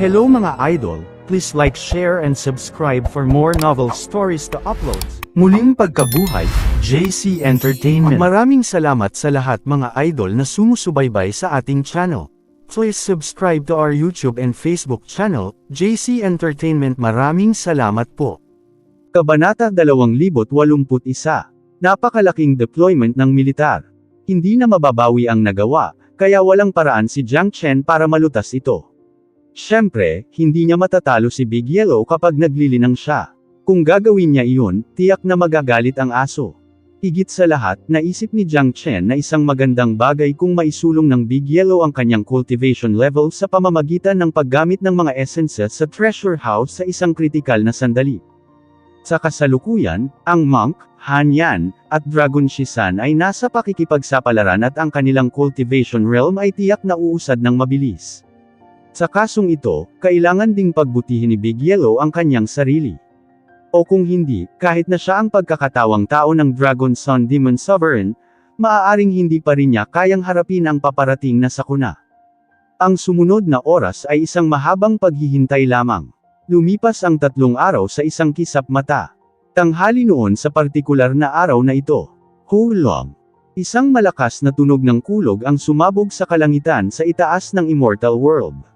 Hello mga idol, please like, share and subscribe for more novel stories to uploads. Muling pagkabuhay, JC Entertainment. Maraming salamat sa lahat mga idol na sumusubaybay sa ating channel. Please subscribe to our YouTube and Facebook channel, JC Entertainment. Maraming salamat po. Kabanata 2081. Napakalaking deployment ng militar. Hindi na mababawi ang nagawa, kaya walang paraan si Jiang Chen para malutas ito. Siyempre, hindi niya matatalo si Big Yellow kapag naglilinang siya. Kung gagawin niya iyon, tiyak na magagalit ang aso. Higit sa lahat, naisip ni Jiang Chen na isang magandang bagay kung maisulong ng Big Yellow ang kanyang cultivation level sa pamamagitan ng paggamit ng mga essences sa treasure house sa isang kritikal na sandali. Sa kasalukuyan, ang Monk, Han Yan, at Dragon Shisan ay nasa pakikipagsapalaran at ang kanilang cultivation realm ay tiyak na uusad ng mabilis. Sa kasong ito, kailangan ding pagbutihin ni Big Yellow ang kanyang sarili. O kung hindi, kahit na siya ang pagkakatawang tao ng Dragon Sun Demon Sovereign, maaaring hindi pa rin niya kayang harapin ang paparating na sakuna. Ang sumunod na oras ay isang mahabang paghihintay lamang. Lumipas ang 3 araw sa isang kisap mata. Tanghali noon sa partikular na araw na ito. Hulong. Isang malakas na tunog ng kulog ang sumabog sa kalangitan sa itaas ng Immortal World.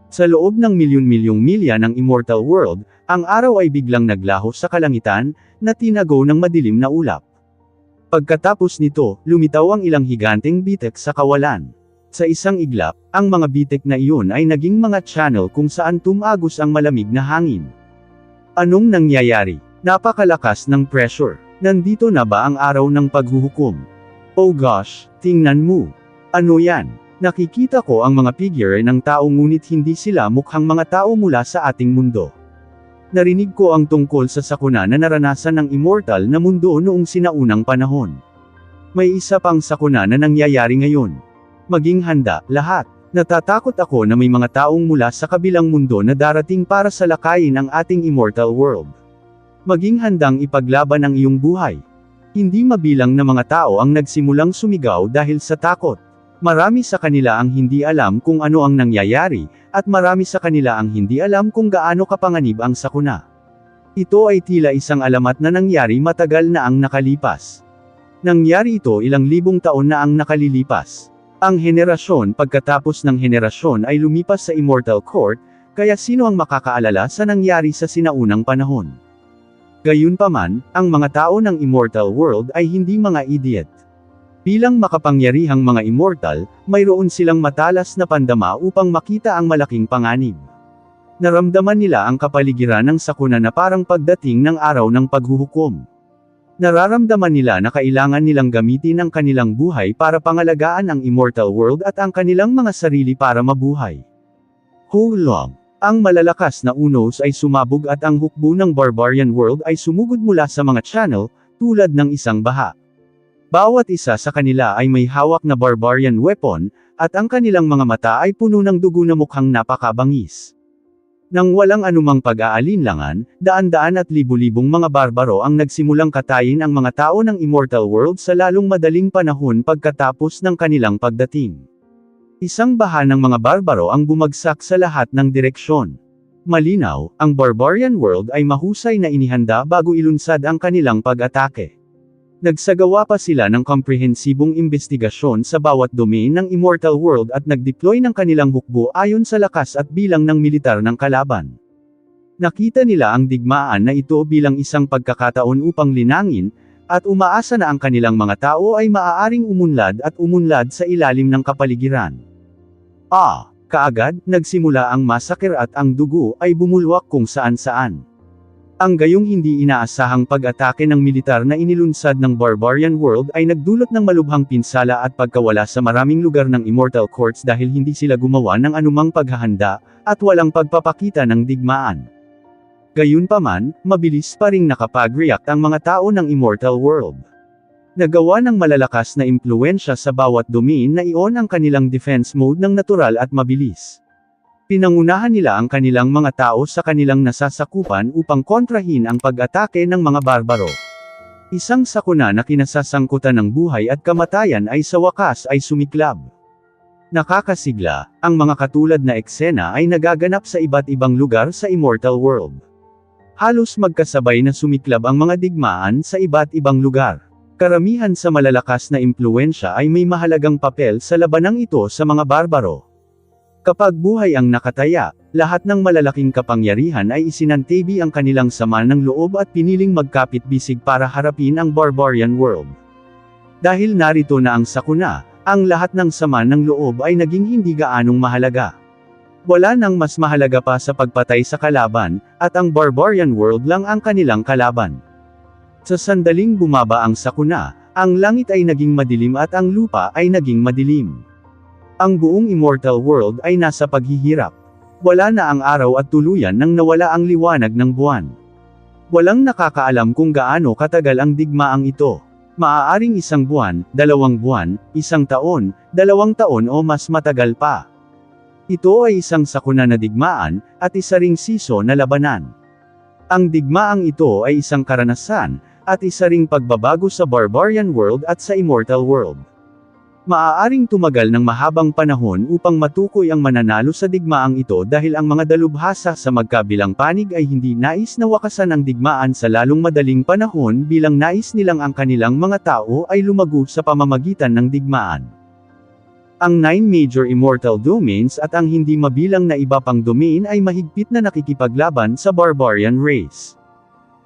Sa loob ng milyon-milyong milya ng Immortal World, ang araw ay biglang naglaho sa kalangitan, na tinago ng madilim na ulap. Pagkatapos nito, lumitaw ang ilang higanteng bitek sa kawalan. Sa isang iglap, ang mga bitek na iyon ay naging mga channel kung saan tumagos ang malamig na hangin. Anong nangyayari? Napakalakas ng pressure. Nandito na ba ang araw ng paghuhukom? Oh gosh, tingnan mo. Ano yan? Nakikita ko ang mga figure ng tao ngunit hindi sila mukhang mga tao mula sa ating mundo. Narinig ko ang tungkol sa sakuna na naranasan ng immortal na mundo noong sinaunang panahon. May isa pang sakuna na nangyayari ngayon. Maging handa, lahat. Natatakot ako na may mga taong mula sa kabilang mundo na darating para salakayin ang ating immortal world. Maging handang ipaglaban ang iyong buhay. Hindi mabilang na mga tao ang nagsimulang sumigaw dahil sa takot. Marami sa kanila ang hindi alam kung ano ang nangyayari, at marami sa kanila ang hindi alam kung gaano kapanganib ang sakuna. Ito ay tila isang alamat na nangyari matagal na ang nakalipas. Nangyari ito ilang libong taon na ang nakalilipas. Ang henerasyon pagkatapos ng henerasyon ay lumipas sa Immortal Court, kaya sino ang makakaalala sa nangyari sa sinaunang panahon? Gayunpaman, ang mga tao ng Immortal World ay hindi mga idiot. Bilang makapangyarihang mga immortal, mayroon silang matalas na pandama upang makita ang malaking panganib. Naramdaman nila ang kapaligiran ng sakuna na parang pagdating ng araw ng paghuhukom. Nararamdaman nila na kailangan nilang gamitin ang kanilang buhay para pangalagaan ang immortal world at ang kanilang mga sarili para mabuhay. Hulong. Ang malalakas na unos ay sumabog at ang hukbo ng barbarian world ay sumugod mula sa mga channel, tulad ng isang baha. Bawat isa sa kanila ay may hawak na barbarian weapon, at ang kanilang mga mata ay puno ng dugo na mukhang napakabangis. Nang walang anumang pag-aalinlangan, daan-daan at libu-libong mga barbaro ang nagsimulang katayin ang mga tao ng Immortal World sa lalong madaling panahon pagkatapos ng kanilang pagdating. Isang baha ng mga barbaro ang bumagsak sa lahat ng direksyon. Malinaw, ang barbarian world ay mahusay na inihanda bago ilunsad ang kanilang pag-atake. Nagsagawa pa sila ng komprehensibong investigasyon sa bawat domain ng Immortal World at nag-deploy ng kanilang hukbo ayon sa lakas at bilang ng militar ng kalaban. Nakita nila ang digmaan na ito bilang isang pagkakataon upang linangin, at umaasa na ang kanilang mga tao ay maaaring umunlad sa ilalim ng kapaligiran. Kaagad, nagsimula ang massacre at ang dugo ay bumulwak kung saan-saan. Ang gayong hindi inaasahang pag-atake ng militar na inilunsad ng Barbarian World ay nagdulot ng malubhang pinsala at pagkawala sa maraming lugar ng Immortal Courts dahil hindi sila gumawa ng anumang paghahanda, at walang pagpapakita ng digmaan. Gayunpaman, mabilis pa ring nakapag-react ang mga tao ng Immortal World. Nagawa ng malalakas na impluwensya sa bawat domain na i-on ang kanilang defense mode ng natural at mabilis. Pinangunahan nila ang kanilang mga tao sa kanilang nasasakupan upang kontrahin ang pag-atake ng mga barbaro. Isang sakuna na kinasasangkutan ng buhay at kamatayan ay sa wakas ay sumiklab. Nakakasigla, ang mga katulad na eksena ay nagaganap sa iba't ibang lugar sa Immortal World. Halos magkasabay na sumiklab ang mga digmaan sa iba't ibang lugar. Karamihan sa malalakas na impluwensya ay may mahalagang papel sa labanang ito sa mga barbaro. Kapag buhay ang nakataya, lahat ng malalaking kapangyarihan ay isinantabi ang kanilang sama ng loob at piniling magkapit-bisig para harapin ang Barbarian World. Dahil narito na ang sakuna, ang lahat ng sama ng loob ay naging hindi gaanong mahalaga. Wala nang mas mahalaga pa sa pagpatay sa kalaban, at ang Barbarian World lang ang kanilang kalaban. Sa sandaling bumaba ang sakuna, ang langit ay naging madilim at ang lupa ay naging madilim. Ang buong Immortal World ay nasa paghihirap. Wala na ang araw at tuluyan nang nawala ang liwanag ng buwan. Walang nakakaalam kung gaano katagal ang digmaang ito. Maaaring 1 buwan, 2 buwan, 1 taon, 2 taon o mas matagal pa. Ito ay isang sakuna na digmaan, at isa ring siso na labanan. Ang digmaang ito ay isang karanasan, at isa ring pagbabago sa Barbarian World at sa Immortal World. Maaaring tumagal ng mahabang panahon upang matukoy ang mananalo sa digmaang ito dahil ang mga dalubhasa sa magkabilang panig ay hindi nais na wakasan ang digmaan sa lalong madaling panahon bilang nais nilang ang kanilang mga tao ay lumago sa pamamagitan ng digmaan. Ang 9 major immortal domains at ang hindi mabilang na iba pang domain ay mahigpit na nakikipaglaban sa barbarian race.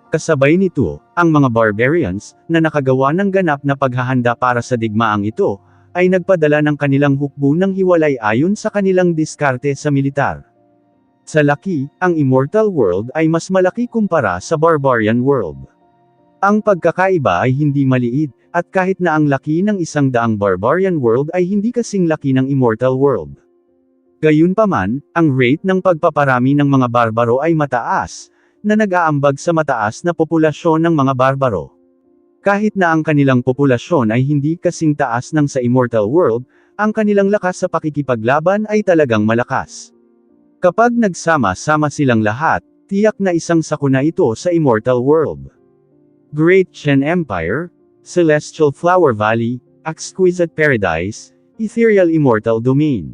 Kasabay nito, ang mga barbarians, na nakagawa ng ganap na paghahanda para sa digmaang ito, ay nagpadala ng kanilang hukbo ng hiwalay ayon sa kanilang diskarte sa militar. Sa laki, ang Immortal World ay mas malaki kumpara sa Barbarian World. Ang pagkakaiba ay hindi maliit, at kahit na ang laki ng 100 Barbarian World ay hindi kasing laki ng Immortal World. Gayunpaman, ang rate ng pagpaparami ng mga barbaro ay mataas, na nag-aambag sa mataas na populasyon ng mga barbaro. Kahit na ang kanilang populasyon ay hindi kasing taas ng sa Immortal World, ang kanilang lakas sa pakikipaglaban ay talagang malakas. Kapag nagsama-sama silang lahat, tiyak na isang sakuna ito sa Immortal World. Great Chen Empire, Celestial Flower Valley, Exquisite Paradise, Ethereal Immortal Domain.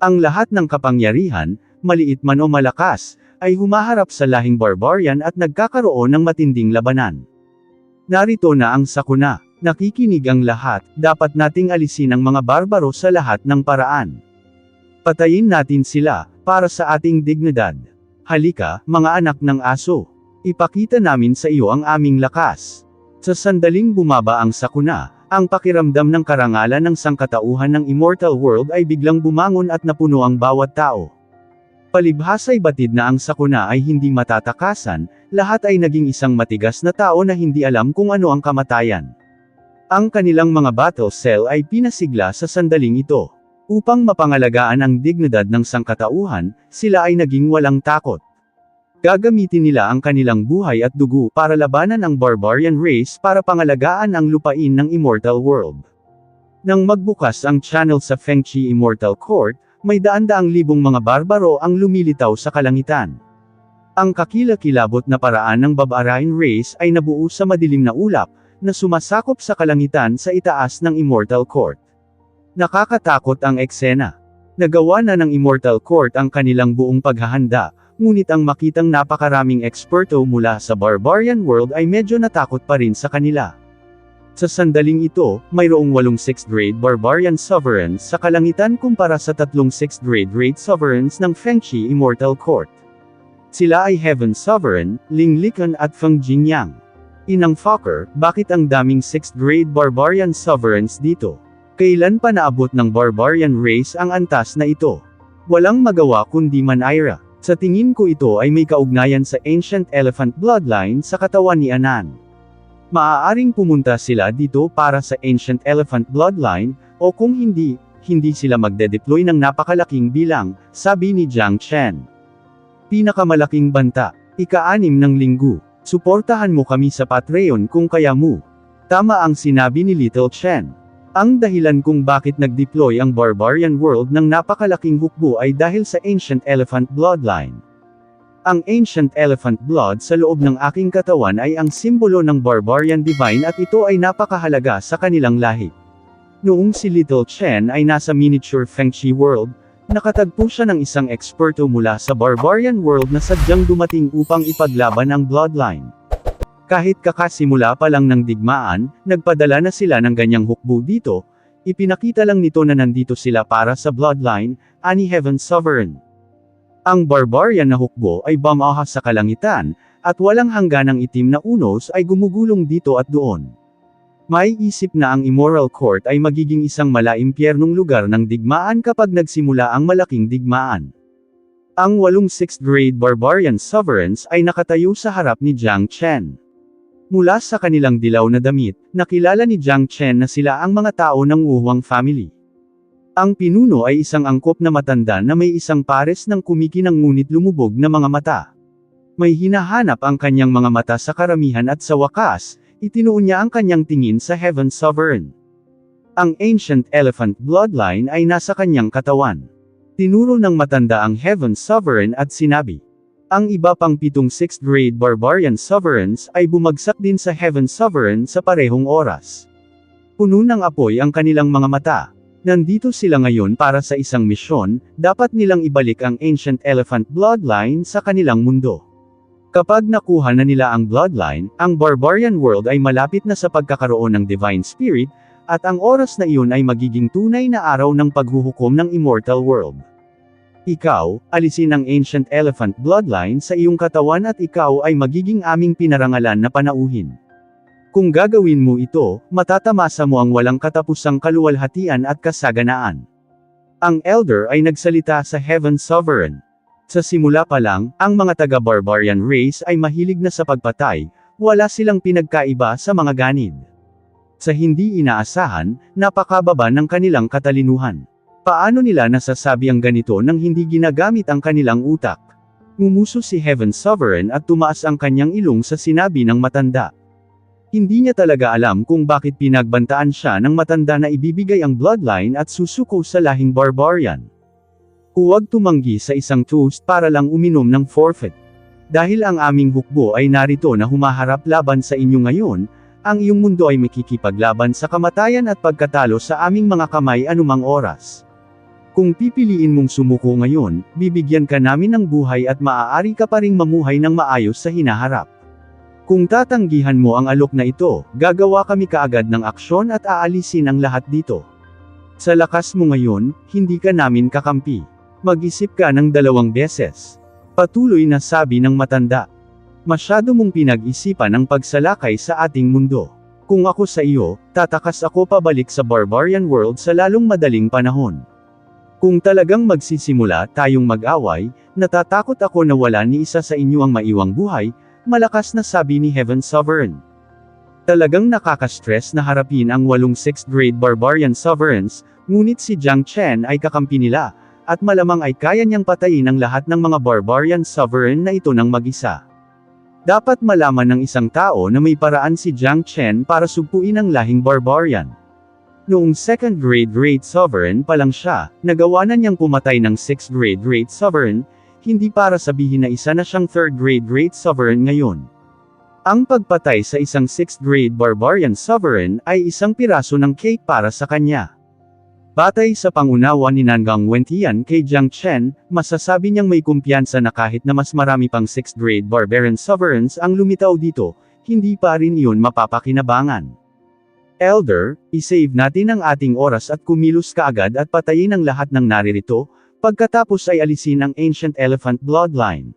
Ang lahat ng kapangyarihan, maliit man o malakas, ay humaharap sa lahing barbarian at nagkakaroon ng matinding labanan. Narito na ang sakuna. Nakikinig ang lahat, dapat nating alisin ang mga barbaro sa lahat ng paraan. Patayin natin sila, para sa ating dignidad. Halika, mga anak ng aso. Ipakita namin sa iyo ang aming lakas. Sa sandaling bumaba ang sakuna, ang pakiramdam ng karangalan ng sangkatauhan ng Immortal World ay biglang bumangon at napuno ang bawat tao. Palibhasa'y batid na ang sakuna ay hindi matatakasan, lahat ay naging isang matigas na tao na hindi alam kung ano ang kamatayan. Ang kanilang mga battle cell ay pinasigla sa sandaling ito. Upang mapangalagaan ang dignidad ng sangkatauhan, sila ay naging walang takot. Gagamitin nila ang kanilang buhay at dugo para labanan ang barbarian race para pangalagaan ang lupain ng Immortal World. Nang magbukas ang channel sa Fengchi Immortal Court, may daan-daang libong mga barbaro ang lumilitaw sa kalangitan. Ang kakilakilabot na paraan ng barbarian race ay nabuo sa madilim na ulap, na sumasakop sa kalangitan sa itaas ng Immortal Court. Nakakatakot ang eksena. Nagawa na ng Immortal Court ang kanilang buong paghahanda, ngunit ang makitang napakaraming eksperto mula sa Barbarian World ay medyo natakot pa rin sa kanila. Sa sandaling ito, mayroong 8 6th grade Barbarian Sovereigns sa kalangitan kumpara sa 3 6th grade Raid Sovereigns ng Fengchi Immortal Court. Sila ay Heaven Sovereign, Ling Lican at Feng Jingyang. Inang Fokker, bakit ang daming 6th grade Barbarian Sovereigns dito? Kailan pa naabot ng Barbarian race ang antas na ito? Walang magawa kundi manaira. Sa tingin ko ito ay may kaugnayan sa Ancient Elephant Bloodline sa katawan ni Anan. Maaaring pumunta sila dito para sa Ancient Elephant Bloodline, o kung hindi, hindi sila magde-deploy ng napakalaking bilang, sabi ni Jiang Chen. Pinakamalaking banta, ika-6 ng linggo. Suportahan mo kami sa Patreon kung kaya mo. Tama ang sinabi ni Little Chen. Ang dahilan kung bakit nag-deploy ang Barbarian World ng napakalaking hukbo ay dahil sa Ancient Elephant Bloodline. Ang Ancient Elephant Blood sa loob ng aking katawan ay ang simbolo ng Barbarian Divine at ito ay napakahalaga sa kanilang lahi. Noong si Little Chen ay nasa miniature Feng Shi world, nakatagpo siya ng isang eksperto mula sa barbarian world na sadyang dumating upang ipaglaban ang bloodline. Kahit kakasimula pa lang ng digmaan, nagpadala na sila ng ganyang hukbo dito, ipinakita lang nito na nandito sila para sa bloodline, ani Heaven Sovereign. Ang barbarian na hukbo ay bumahas sa kalangitan, at walang hangganang itim na unos ay gumugulong dito at doon. May isip na ang Immoral Court ay magiging isang malaimpyernong lugar ng digmaan kapag nagsimula ang malaking digmaan. Ang 8 6th grade barbarian sovereigns ay nakatayo sa harap ni Jiang Chen. Mula sa kanilang dilaw na damit, nakilala ni Jiang Chen na sila ang mga tao ng Wuhuang family. Ang pinuno ay isang angkop na matanda na may isang pares ng kumikinang ngunit lumubog na mga mata. May hinahanap ang kanyang mga mata sa karamihan at sa wakas, itinuon niya ang kanyang tingin sa Heaven Sovereign. Ang Ancient Elephant Bloodline ay nasa kanyang katawan. Tinuro ng matanda ang Heaven Sovereign at sinabi. Ang iba pang 7 6th grade Barbarian Sovereigns ay bumagsak din sa Heaven Sovereign sa parehong oras. Puno ng apoy ang kanilang mga mata. Nandito sila ngayon para sa isang misyon, dapat nilang ibalik ang Ancient Elephant Bloodline sa kanilang mundo. Kapag nakuha na nila ang bloodline, ang barbarian world ay malapit na sa pagkakaroon ng divine spirit, at ang oras na iyon ay magiging tunay na araw ng paghuhukom ng immortal world. Ikaw, alisin ang ancient elephant bloodline sa iyong katawan at ikaw ay magiging aming pinarangalan na panauhin. Kung gagawin mo ito, matatamasa mo ang walang katapusang kaluwalhatian at kasaganaan. Ang elder ay nagsalita sa Heaven Sovereign. Sa simula pa lang, ang mga taga-barbarian race ay mahilig na sa pagpatay, wala silang pinagkaiba sa mga ganid. Sa hindi inaasahan, napakababa ng kanilang katalinuhan. Paano nila nasasabi ang ganito nang hindi ginagamit ang kanilang utak? Ngumuso si Heaven Sovereign at tumaas ang kanyang ilong sa sinabi ng matanda. Hindi niya talaga alam kung bakit pinagbantaan siya ng matanda na ibibigay ang bloodline at susuko sa lahing barbarian. Huwag tumanggi sa isang toast para lang uminom ng forfeit. Dahil ang aming hukbo ay narito na humaharap laban sa inyo ngayon, ang iyong mundo ay makikipaglaban sa kamatayan at pagkatalo sa aming mga kamay anumang oras. Kung pipiliin mong sumuko ngayon, bibigyan ka namin ng buhay at maaari ka pa ring mamuhay ng maayos sa hinaharap. Kung tatanggihan mo ang alok na ito, gagawa kami kaagad ng aksyon at aalisin ang lahat dito. Sa lakas mo ngayon, hindi ka namin kakampi. Mag-isip ka ng 2 beses. Patuloy na sabi ng matanda. Masyado mong pinag-isipan ang pagsalakay sa ating mundo. Kung ako sa iyo, tatakas ako pabalik sa barbarian world sa lalong madaling panahon. Kung talagang magsisimula tayong mag-away, natatakot ako na wala ni isa sa inyo ang maiwang buhay, malakas na sabi ni Heaven Sovereign. Talagang nakaka-stress na harapin ang 8 6th grade barbarian sovereigns, ngunit si Jiang Chen ay kakampi nila, at malamang ay kaya niyang patayin ang lahat ng mga barbarian sovereign na ito ng mag-isa. Dapat malaman ng isang tao na may paraan si Jiang Chen para sugpuin ang lahing barbarian. Noong 2nd grade Great Sovereign pa lang siya, nagawa na niyang pumatay ng 6th grade Great Sovereign, hindi para sabihin na isa na siyang 3rd grade Great Sovereign ngayon. Ang pagpatay sa isang 6th grade Barbarian Sovereign ay isang piraso ng cake para sa kanya. Batay sa pangunawa ni Nangang Wentian kay Jiang Chen, masasabi niyang may kumpiyansa na kahit na mas marami pang 6th grade Barbarian Sovereigns ang lumitaw dito, hindi pa rin iyon mapapakinabangan. Elder, isave natin ang ating oras at kumilos kaagad at patayin ang lahat ng naririto, pagkatapos ay alisin ang Ancient Elephant Bloodline.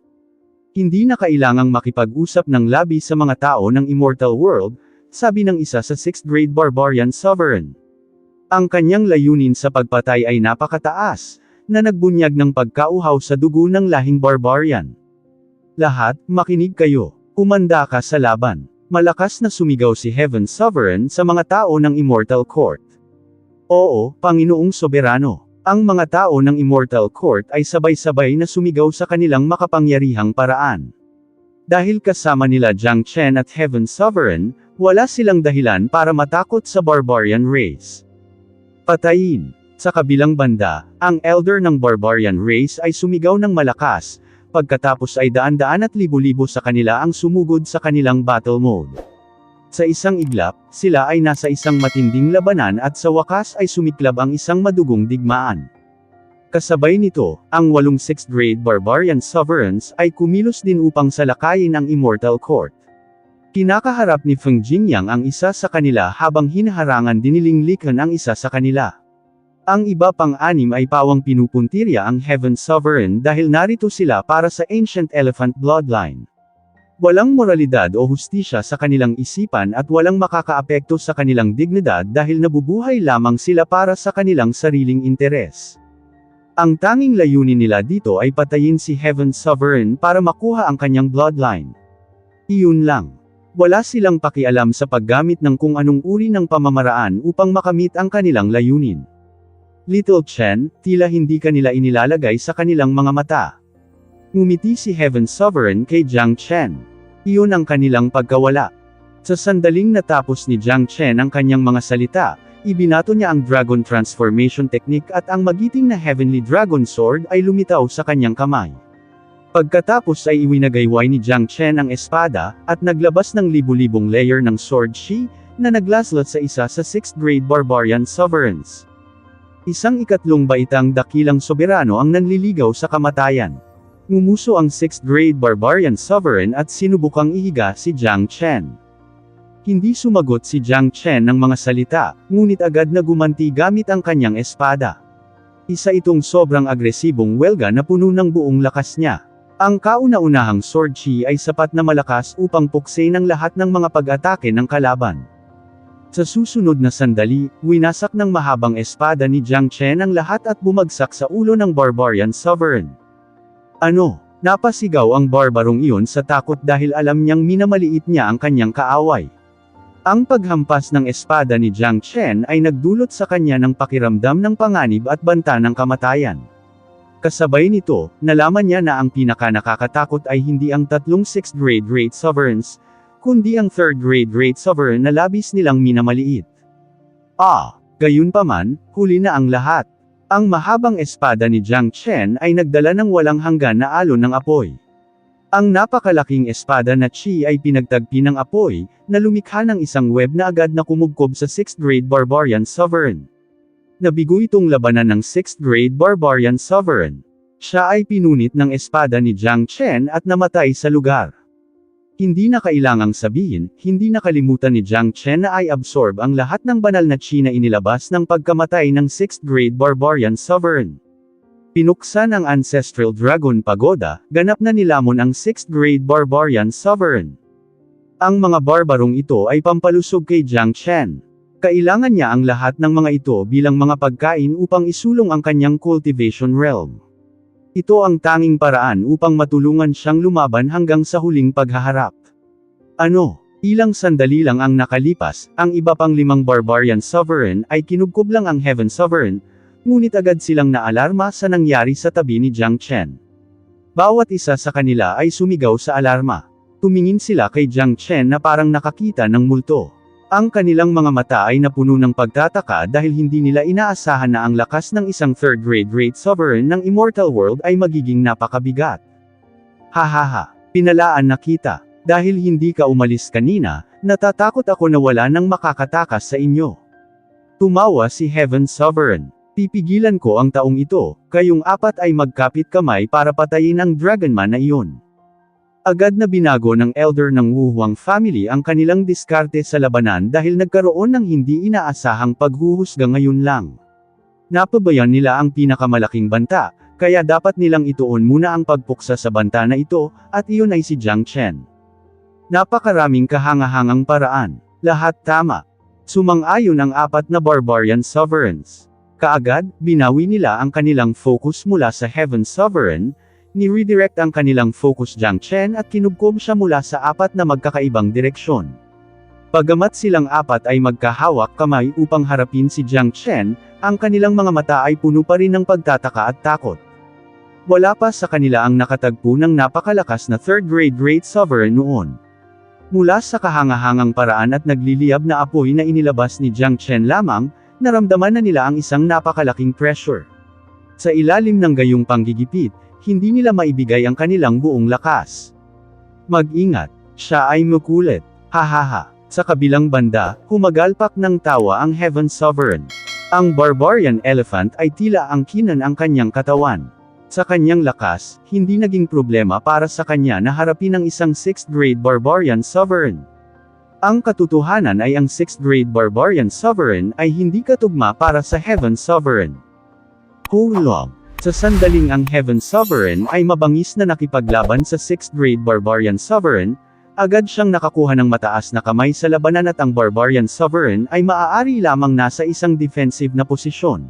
Hindi na kailangang makipag-usap ng labi sa mga tao ng Immortal World, sabi ng isa sa 6th grade Barbarian Sovereign. Ang kanyang layunin sa pagpatay ay napakataas, na nagbunyag ng pagkauhaw sa dugo ng lahing barbarian. Lahat, makinig kayo. Umanda ka sa laban. Malakas na sumigaw si Heaven Sovereign sa mga tao ng Immortal Court. Oo, Panginoong Soberano. Ang mga tao ng Immortal Court ay sabay-sabay na sumigaw sa kanilang makapangyarihang paraan. Dahil kasama nila Jiang Chen at Heaven Sovereign, wala silang dahilan para matakot sa barbarian race. Patayin. Sa kabilang banda, ang elder ng barbarian race ay sumigaw ng malakas, pagkatapos ay daan-daan at libo-libo sa kanila ang sumugod sa kanilang battle mode. Sa isang iglap, sila ay nasa isang matinding labanan at sa wakas ay sumiklab ang isang madugong digmaan. Kasabay nito, ang 8 6th grade barbarian sovereigns ay kumilos din upang salakayin ang Immortal Court. Kinakaharap ni Feng Jingyang ang isa sa kanila habang hinaharangan dinilinglikan ang isa sa kanila. Ang iba pang anim ay pawang pinupuntirya ang Heaven Sovereign dahil narito sila para sa Ancient Elephant Bloodline. Walang moralidad o hustisya sa kanilang isipan at walang makakaapekto sa kanilang dignidad dahil nabubuhay lamang sila para sa kanilang sariling interes. Ang tanging layunin nila dito ay patayin si Heaven Sovereign para makuha ang kanyang bloodline. Iyon lang. Wala silang pakialam sa paggamit ng kung anong uri ng pamamaraan upang makamit ang kanilang layunin. Little Chen, tila hindi kanila inilalagay sa kanilang mga mata. Ngumiti si Heaven Sovereign kay Jiang Chen. Iyon ang kanilang pagkawala. Sa sandaling natapos ni Jiang Chen ang kanyang mga salita, ibinato niya ang Dragon Transformation Technique at ang magiting na Heavenly Dragon Sword ay lumitaw sa kanyang kamay. Pagkatapos ay iwinagayway ni Jiang Chen ang espada, at naglabas ng libu-libong layer ng Sword Shi, na naglaslat sa isa sa 6th grade Barbarian Sovereigns. Isang ikatlong baitang dakilang soberano ang nanliligaw sa kamatayan. Ngumuso ang 6th grade Barbarian Sovereign at sinubukang ihiga si Jiang Chen. Hindi sumagot si Jiang Chen ng mga salita, ngunit agad na gumanti gamit ang kanyang espada. Isa itong sobrang agresibong welga na puno ng buong lakas niya. Ang kauna-unahang Sword Chi ay sapat na malakas upang puksain ang lahat ng mga pag-atake ng kalaban. Sa susunod na sandali, winasak ng mahabang espada ni Jiang Chen ang lahat at bumagsak sa ulo ng Barbarian Sovereign. Ano? Napasigaw ang barbarong iyon sa takot dahil alam niyang minamaliit niya ang kanyang kaaway. Ang paghampas ng espada ni Jiang Chen ay nagdulot sa kanya ng pakiramdam ng panganib at banta ng kamatayan. Kasabay nito, nalaman niya na ang pinaka-nakakatakot ay hindi ang 3 6th grade Great Sovereigns, kundi ang 3rd grade Great Sovereign na labis nilang minamaliit. Gayunpaman, huli na ang lahat. Ang mahabang espada ni Jiang Chen ay nagdala ng walang hanggan na alon ng apoy. Ang napakalaking espada na Chi ay pinagtagpi ng apoy, na lumikha ng isang web na agad na kumugkob sa 6th grade Barbarian Sovereign. Nabigo itong labanan ng 6th grade Barbarian Sovereign. Siya ay pinunit ng espada ni Jiang Chen at namatay sa lugar. Hindi na kailangang sabihin, hindi nakalimutan ni Jiang Chen na ay absorb ang lahat ng banal na chi na inilabas ng pagkamatay ng 6th grade Barbarian Sovereign. Pinuksan ang Ancestral Dragon Pagoda, ganap na nilamon ang 6th grade Barbarian Sovereign. Ang mga barbarong ito ay pampalusog kay Jiang Chen. Kailangan niya ang lahat ng mga ito bilang mga pagkain upang isulong ang kanyang cultivation realm. Ito ang tanging paraan upang matulungan siyang lumaban hanggang sa huling paghaharap. Ilang sandali lang ang nakalipas, ang iba pang 5 Barbarian Sovereign ay kinubkob lang ang Heaven Sovereign, ngunit agad silang naalarma sa nangyari sa tabi ni Jiang Chen. Bawat isa sa kanila ay sumigaw sa alarma. Tumingin sila kay Jiang Chen na parang nakakita ng multo. Ang kanilang mga mata ay napuno ng pagtataka dahil hindi nila inaasahan na ang lakas ng isang 3rd grade Great Sovereign ng Immortal World ay magiging napakabigat. Hahaha, pinalaan na kita. Dahil hindi ka umalis kanina, natatakot ako na wala nang makakatakas sa inyo. Tumawa si Heaven Sovereign. Pipigilan ko ang taong ito, kayong 4 ay magkapit kamay para patayin ang Dragonman na iyon. Agad na binago ng elder ng Wu Huang family ang kanilang diskarte sa labanan dahil nagkaroon ng hindi inaasahang paghuhusga ngayon lang. Napabayan nila ang pinakamalaking banta, kaya dapat nilang ituon muna ang pagpuksa sa banta na ito, at iyon ay si Jiang Chen. Napakaraming kahangahangang paraan. Lahat tama. Sumang-ayon ang 4 na Barbarian Sovereigns. Kaagad, binawi nila ang kanilang focus mula sa Heaven Sovereign, ni-redirect ang kanilang focus Jiang Chen at kinubkob siya mula sa 4 na magkakaibang direksyon. Bagamat silang 4 ay magkahawak kamay upang harapin si Jiang Chen, ang kanilang mga mata ay puno pa rin ng pagtataka at takot. Wala pa sa kanila ang nakatagpo ng napakalakas na 3rd grade Great Sovereign noon. Mula sa kahangahangang paraan at nagliliyab na apoy na inilabas ni Jiang Chen lamang, naramdaman na nila ang isang napakalaking pressure. Sa ilalim ng gayong panggigipit, hindi nila maibigay ang kanilang buong lakas. Mag-ingat, siya ay makulit. Hahaha. Sa kabilang banda, humagalpak ng tawa ang Heaven Sovereign. Ang Barbarian Elephant ay tila angkinan ang kanyang katawan. Sa kanyang lakas, hindi naging problema para sa kanya na harapin ang isang 6th grade Barbarian Sovereign. Ang katotohanan ay ang 6th grade Barbarian Sovereign ay hindi katugma para sa Heaven Sovereign. Hulog. Sa sandaling ang Heaven Sovereign ay mabangis na nakipaglaban sa 6th grade Barbarian Sovereign, agad siyang nakakuha ng mataas na kamay sa labanan at ang Barbarian Sovereign ay maaari lamang nasa isang defensive na posisyon.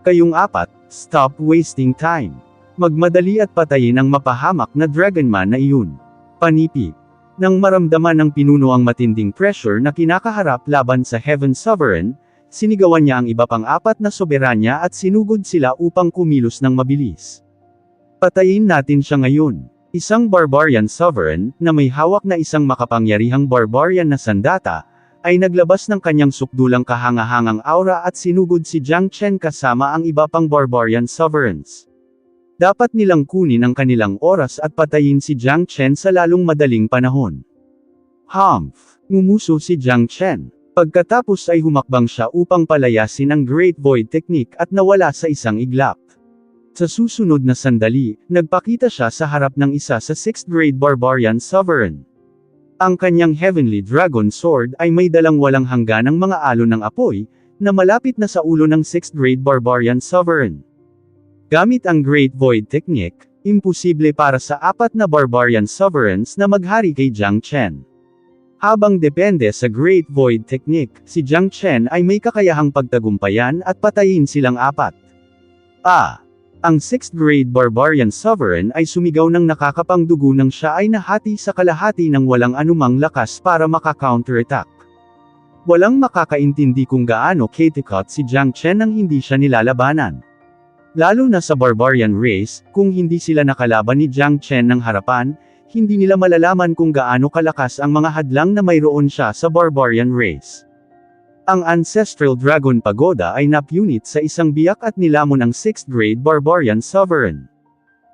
Kayong apat, stop wasting time. Magmadali at patayin ang mapahamak na Dragonman na iyon. Panipi. Nang maramdaman ng pinuno ang matinding pressure na kinakaharap laban sa Heaven Sovereign, sinigawan niya ang iba pang apat na soberanya at sinugod sila upang kumilos ng mabilis. Patayin natin siya ngayon. Isang Barbarian Sovereign, na may hawak na isang makapangyarihang Barbarian na sandata, ay naglabas ng kanyang sukdulang kahangahangang aura at sinugod si Jiang Chen kasama ang iba pang Barbarian Sovereigns. Dapat nilang kunin ang kanilang oras at patayin si Jiang Chen sa lalong madaling panahon. Humph! Ngumuso si Jiang Chen. Pagkatapos ay humakbang siya upang palayasin ang Great Void Technique at nawala sa isang iglap. Sa susunod na sandali, nagpakita siya sa harap ng isa sa 6th grade Barbarian Sovereign. Ang kanyang Heavenly Dragon Sword ay may dalang walang hangganang mga alon ng apoy, na malapit na sa ulo ng 6th grade Barbarian Sovereign. Gamit ang Great Void Technique, imposible para sa apat na Barbarian Sovereigns na maghari kay Jiang Chen. Habang depende sa Great Void Technique, si Jiang Chen ay may kakayahang pagtagumpayan at patayin silang apat. Ang 6th grade Barbarian Sovereign ay sumigaw ng nakakapangdugo nang siya ay nahati sa kalahati ng walang anumang lakas para maka-counterattack. Walang makakaintindi kung gaano katikot si Jiang Chen nang hindi siya nilalabanan. Lalo na sa Barbarian Race, kung hindi sila nakalaban ni Jiang Chen ng harapan, hindi nila malalaman kung gaano kalakas ang mga hadlang na mayroon siya sa Barbarian Race. Ang Ancestral Dragon Pagoda ay napunit sa isang biyak at nilamon ang 6th grade Barbarian Sovereign.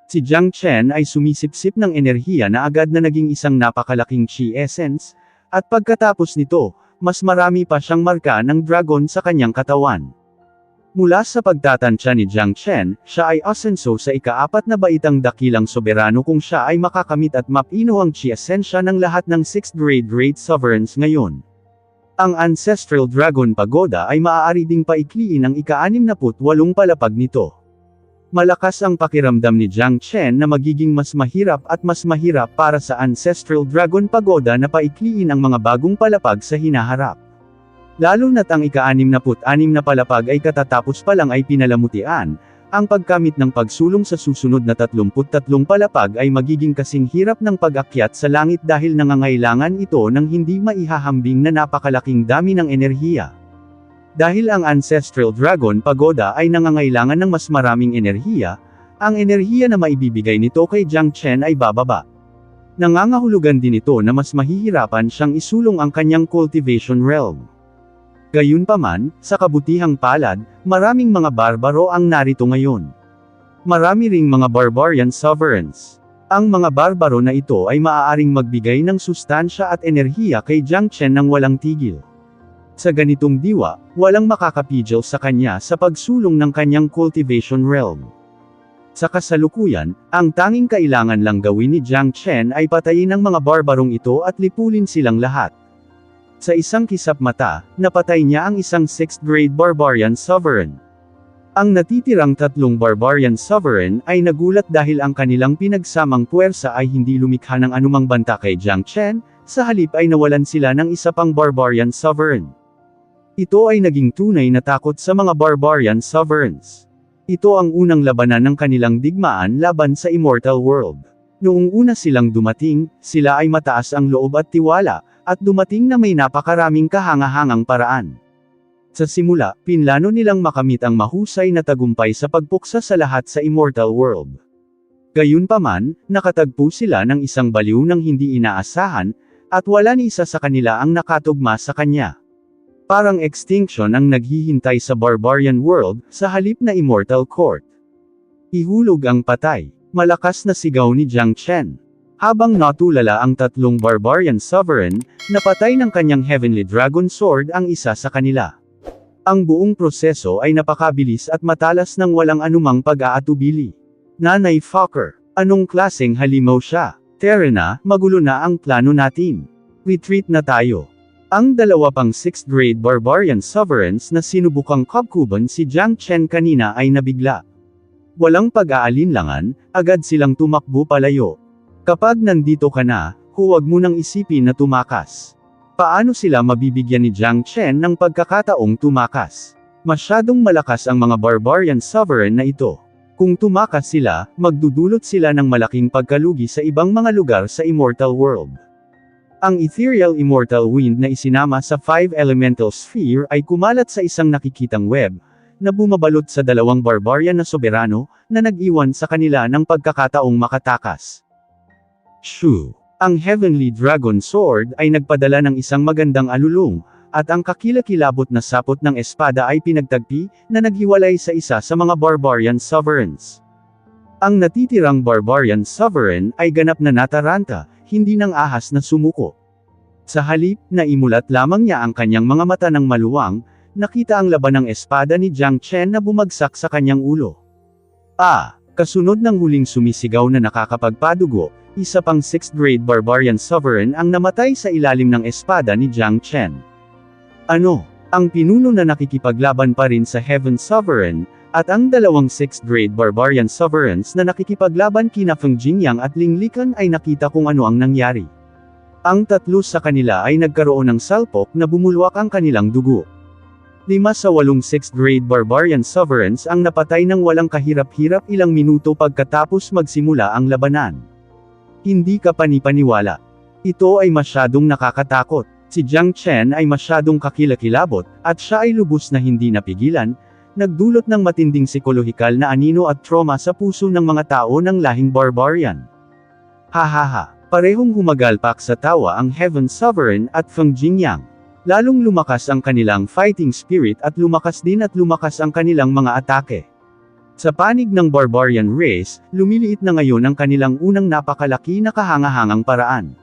Si Jiang Chen ay sumisipsip ng enerhiya na agad na naging isang napakalaking Chi Essence, at pagkatapos nito, mas marami pa siyang marka ng dragon sa kanyang katawan. Mula sa pagtatansya ni Jiang Chen, siya ay asenso sa ika-4 na baitang dakilang soberano kung siya ay makakamit at mapino ang Chi Essensya ng lahat ng 6th grade Great Sovereigns ngayon. Ang Ancestral Dragon Pagoda ay maaari ding paikliin ang ika-68 palapag nito. Malakas ang pakiramdam ni Jiang Chen na magiging mas mahirap at mas mahirap para sa Ancestral Dragon Pagoda na paikliin ang mga bagong palapag sa hinaharap. Lalo na't ang ika-66 na palapag ay katatapos pa lang ay pinalamutian, ang pagkamit ng pagsulong sa susunod na 33 palapag ay magiging kasing hirap ng pag-akyat sa langit dahil nangangailangan ito ng hindi maihahambing na napakalaking dami ng enerhiya. Dahil ang Ancestral Dragon Pagoda ay nangangailangan ng mas maraming enerhiya, ang enerhiya na maibibigay nito kay Jiang Chen ay bababa. Nangangahulugan din ito na mas mahihirapan siyang isulong ang kanyang cultivation realm. Gayunpaman, sa kabutihang palad, maraming mga barbaro ang narito ngayon. Marami ring mga Barbarian Sovereigns. Ang mga barbaro na ito ay maaaring magbigay ng sustansya at enerhiya kay Jiang Chen nang walang tigil. Sa ganitong diwa, walang makakapigil sa kanya sa pagsulong ng kanyang cultivation realm. Sa kasalukuyan, ang tanging kailangan lang gawin ni Jiang Chen ay patayin ang mga barbarong ito at lipulin silang lahat. Sa isang kisap mata, napatay niya ang isang 6th grade Barbarian Sovereign. Ang natitirang 3 Barbarian Sovereign ay nagulat dahil ang kanilang pinagsamang puwersa ay hindi lumikha ng anumang banta kay Jiang Chen, sa halip ay nawalan sila ng isa pang Barbarian Sovereign. Ito ay naging tunay na takot sa mga Barbarian Sovereigns. Ito ang unang labanan ng kanilang digmaan laban sa Immortal World. Noong una silang dumating, sila ay mataas ang loob at tiwala, at dumating na may napakaraming kahangahangang paraan. Sa simula, pinlano nilang makamit ang mahusay na tagumpay sa pagpuksa sa lahat sa Immortal World. Gayunpaman, nakatagpo sila ng isang baliw ng hindi inaasahan, at wala ni isa sa kanila ang nakatugma sa kanya. Parang extinction ang naghihintay sa Barbarian World, sa halip na Immortal Court. Ihulog ang patay. Malakas na sigaw ni Jiang Chen. Habang natulala ang tatlong barbarian sovereign, napatay ng kanyang heavenly dragon sword ang isa sa kanila. Ang buong proseso ay napakabilis at matalas nang walang anumang pag-aatubili. Nanay Fokker, anong klaseng halimaw siya? Terena, magulo na ang plano natin. Retreat na tayo. Ang dalawa pang 6th grade barbarian sovereigns na sinubukang kabkuban si Jiang Chen kanina ay nabigla. Walang pag-aalinlangan, agad silang tumakbo palayo. Kapag nandito ka na, huwag mo nang isipin na tumakas. Paano sila mabibigyan ni Jiang Chen ng pagkakataong tumakas? Masyadong malakas ang mga barbarian sovereign na ito. Kung tumakas sila, magdudulot sila ng malaking pagkalugi sa ibang mga lugar sa Immortal World. Ang ethereal immortal wind na isinama sa 5 elemental sphere ay kumalat sa isang nakikitang web, na bumabalot sa dalawang barbarian na soberano, na nag-iwan sa kanila ng pagkakataong makatakas. Shu. Ang Heavenly Dragon Sword ay nagpadala ng isang magandang alulong, at ang kakilakilabot na sapot ng espada ay pinagtagpi, na naghiwalay sa isa sa mga barbarian sovereigns. Ang natitirang barbarian sovereign ay ganap na nataranta, hindi ng ahas na sumuko. Sa halip, naimulat lamang niya ang kanyang mga mata ng maluwang, nakita ang laban ng espada ni Jiang Chen na bumagsak sa kanyang ulo. Kasunod ng huling sumisigaw na nakakapagpadugo, isa pang 6th grade barbarian sovereign ang namatay sa ilalim ng espada ni Jiang Chen. Ang pinuno na nakikipaglaban pa rin sa Heaven Sovereign, at ang dalawang 6th grade barbarian sovereigns na nakikipaglaban kina Feng Jingyang at Ling Likan ay nakita kung ano ang nangyari. Ang tatlo sa kanila ay nagkaroon ng salpok na bumulwak ang kanilang dugo. 5 sa 8 6th grade barbarian sovereigns ang napatay ng walang kahirap-hirap ilang minuto pagkatapos magsimula ang labanan. Hindi ka panipaniwala. Ito ay masyadong nakakatakot. Si Jiang Chen ay masyadong kakilakilabot, at siya ay lubos na hindi napigilan, nagdulot ng matinding psikolohikal na anino at trauma sa puso ng mga tao ng lahing barbarian. Hahaha. Parehong humagalpak sa tawa ang Heaven Sovereign at Feng Jingyang. Lalong lumakas ang kanilang fighting spirit at lumakas ang kanilang mga atake. Sa panig ng barbarian race, lumiliit na ngayon ang kanilang unang napakalaki na kahangahangang paraan.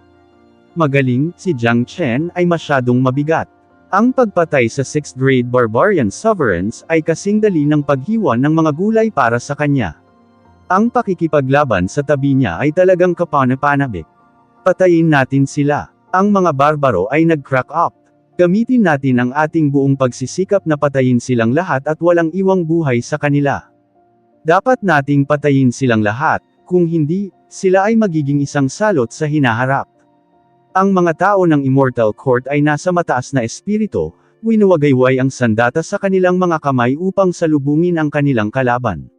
Magaling, si Jiang Chen ay masyadong mabigat. Ang pagpatay sa 6th grade barbarian sovereigns ay kasing dali ng paghiwa ng mga gulay para sa kanya. Ang pakikipaglaban sa tabi niya ay talagang kapanapanabik. Patayin natin sila. Ang mga barbaro ay nag-crack up. Gamitin natin ang ating buong pagsisikap na patayin silang lahat at walang iwang buhay sa kanila. Dapat nating patayin silang lahat, kung hindi, sila ay magiging isang salot sa hinaharap. Ang mga tao ng Immortal Court ay nasa mataas na espiritu, winuwagayway ang sandata sa kanilang mga kamay upang salubungin ang kanilang kalaban.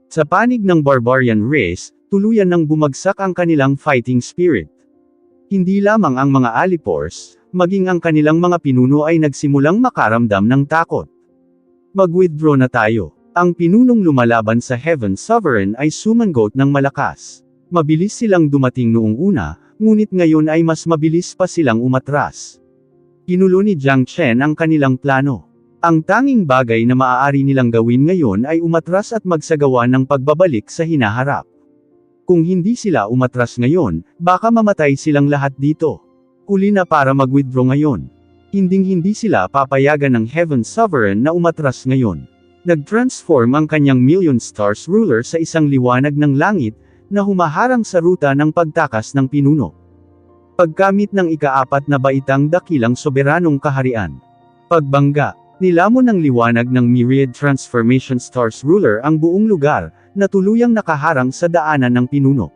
Sa panig ng barbarian race, tuluyan nang bumagsak ang kanilang fighting spirit. Hindi lamang ang mga alipors, maging ang kanilang mga pinuno ay nagsimulang makaramdam ng takot. Mag-withdraw na tayo. Ang pinunong lumalaban sa Heaven Sovereign ay sumangot ng malakas. Mabilis silang dumating noong una, ngunit ngayon ay mas mabilis pa silang umatras. Ginulo ni Jiang Chen ang kanilang plano. Ang tanging bagay na maaari nilang gawin ngayon ay umatras at magsagawa ng pagbabalik sa hinaharap. Kung hindi sila umatras ngayon, baka mamatay silang lahat dito. Huli na para mag-withdraw ngayon. Hinding-hindi sila papayagan ng Heaven Sovereign na umatras ngayon. Nag-transform ang kanyang Million Stars Ruler sa isang liwanag ng langit, na humaharang sa ruta ng pagtakas ng pinuno. Paggamit ng ika-4 na baitang dakilang soberanong kaharian. Pagbangga, nilamon ng liwanag ng Myriad Transformation Stars Ruler ang buong lugar, na tuluyang nakaharang sa daanan ng pinuno.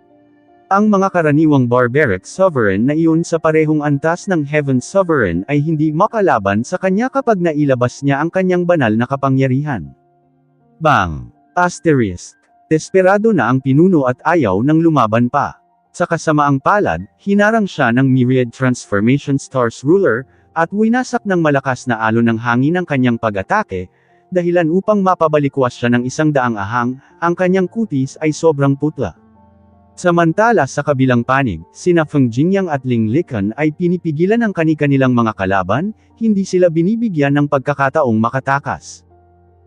Ang mga karaniwang barbaric sovereign na iyon sa parehong antas ng Heaven Sovereign ay hindi makalaban sa kanya kapag nailabas niya ang kanyang banal na kapangyarihan. Bang! Asterisk. Desperado na ang pinuno at ayaw nang lumaban pa. Sa kasamaang palad, hinarang siya ng Myriad Transformation Stars Ruler, at winasak ng malakas na alon ng hangin ang kanyang pag-atake, dahilan upang mapabalikwas siya ng 100 ahang, ang kanyang kutis ay sobrang putla. Samantala sa kabilang panig, sina Feng Jingyang at Ling Likan ay pinipigilan ang kani-kanilang mga kalaban, hindi sila binibigyan ng pagkakataong makatakas.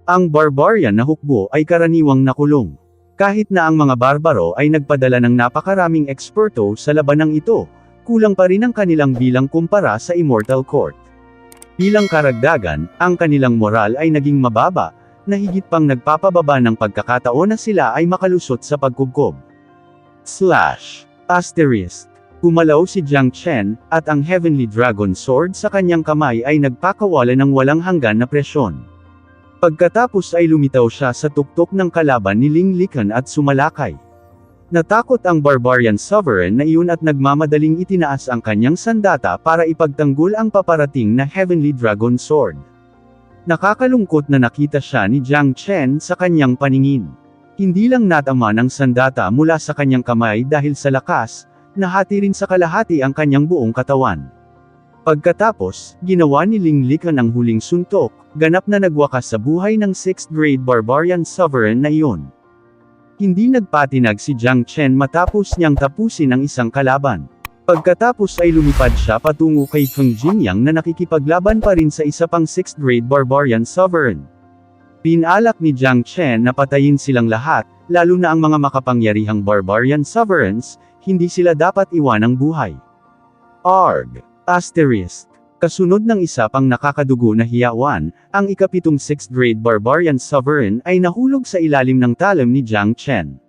Ang barbarian na hukbo ay karaniwang nakulong. Kahit na ang mga barbaro ay nagpadala ng napakaraming eksperto sa labanang ito, kulang pa rin ang kanilang bilang kumpara sa Immortal Court. Bilang karagdagan, ang kanilang moral ay naging mababa, na higit pang nagpapababa ng pagkakataon na sila ay makalusot sa pagkubkob. Gumalaw si Jiang Chen, at ang Heavenly Dragon Sword sa kanyang kamay ay nagpakawala ng walang hanggan na presyon. Pagkatapos ay lumitaw siya sa tuktok ng kalaban ni Ling Lican at sumalakay. Natakot ang Barbarian Sovereign na iyon at nagmamadaling itinaas ang kanyang sandata para ipagtanggol ang paparating na Heavenly Dragon Sword. Nakakalungkot na nakita siya ni Jiang Chen sa kanyang paningin. Hindi lang natama ng sandata mula sa kanyang kamay dahil sa lakas, nahati rin sa kalahati ang kanyang buong katawan. Pagkatapos, ginawa ni Ling Lican ang huling suntok, ganap na nagwakas sa buhay ng 6th grade Barbarian Sovereign na iyon. Hindi nagpatinag si Jiang Chen matapos niyang tapusin ang isang kalaban. Pagkatapos ay lumipad siya patungo kay Feng Jingyang na nakikipaglaban pa rin sa isa pang 6th grade Barbarian Sovereign. Pinalak ni Jiang Chen na patayin silang lahat, lalo na ang mga makapangyarihang Barbarian Sovereigns, hindi sila dapat iwanang buhay. Kasunod ng isa pang nakakadugo na hiyawan, ang ikapitong 6th grade Barbarian Sovereign ay nahulog sa ilalim ng talim ni Jiang Chen.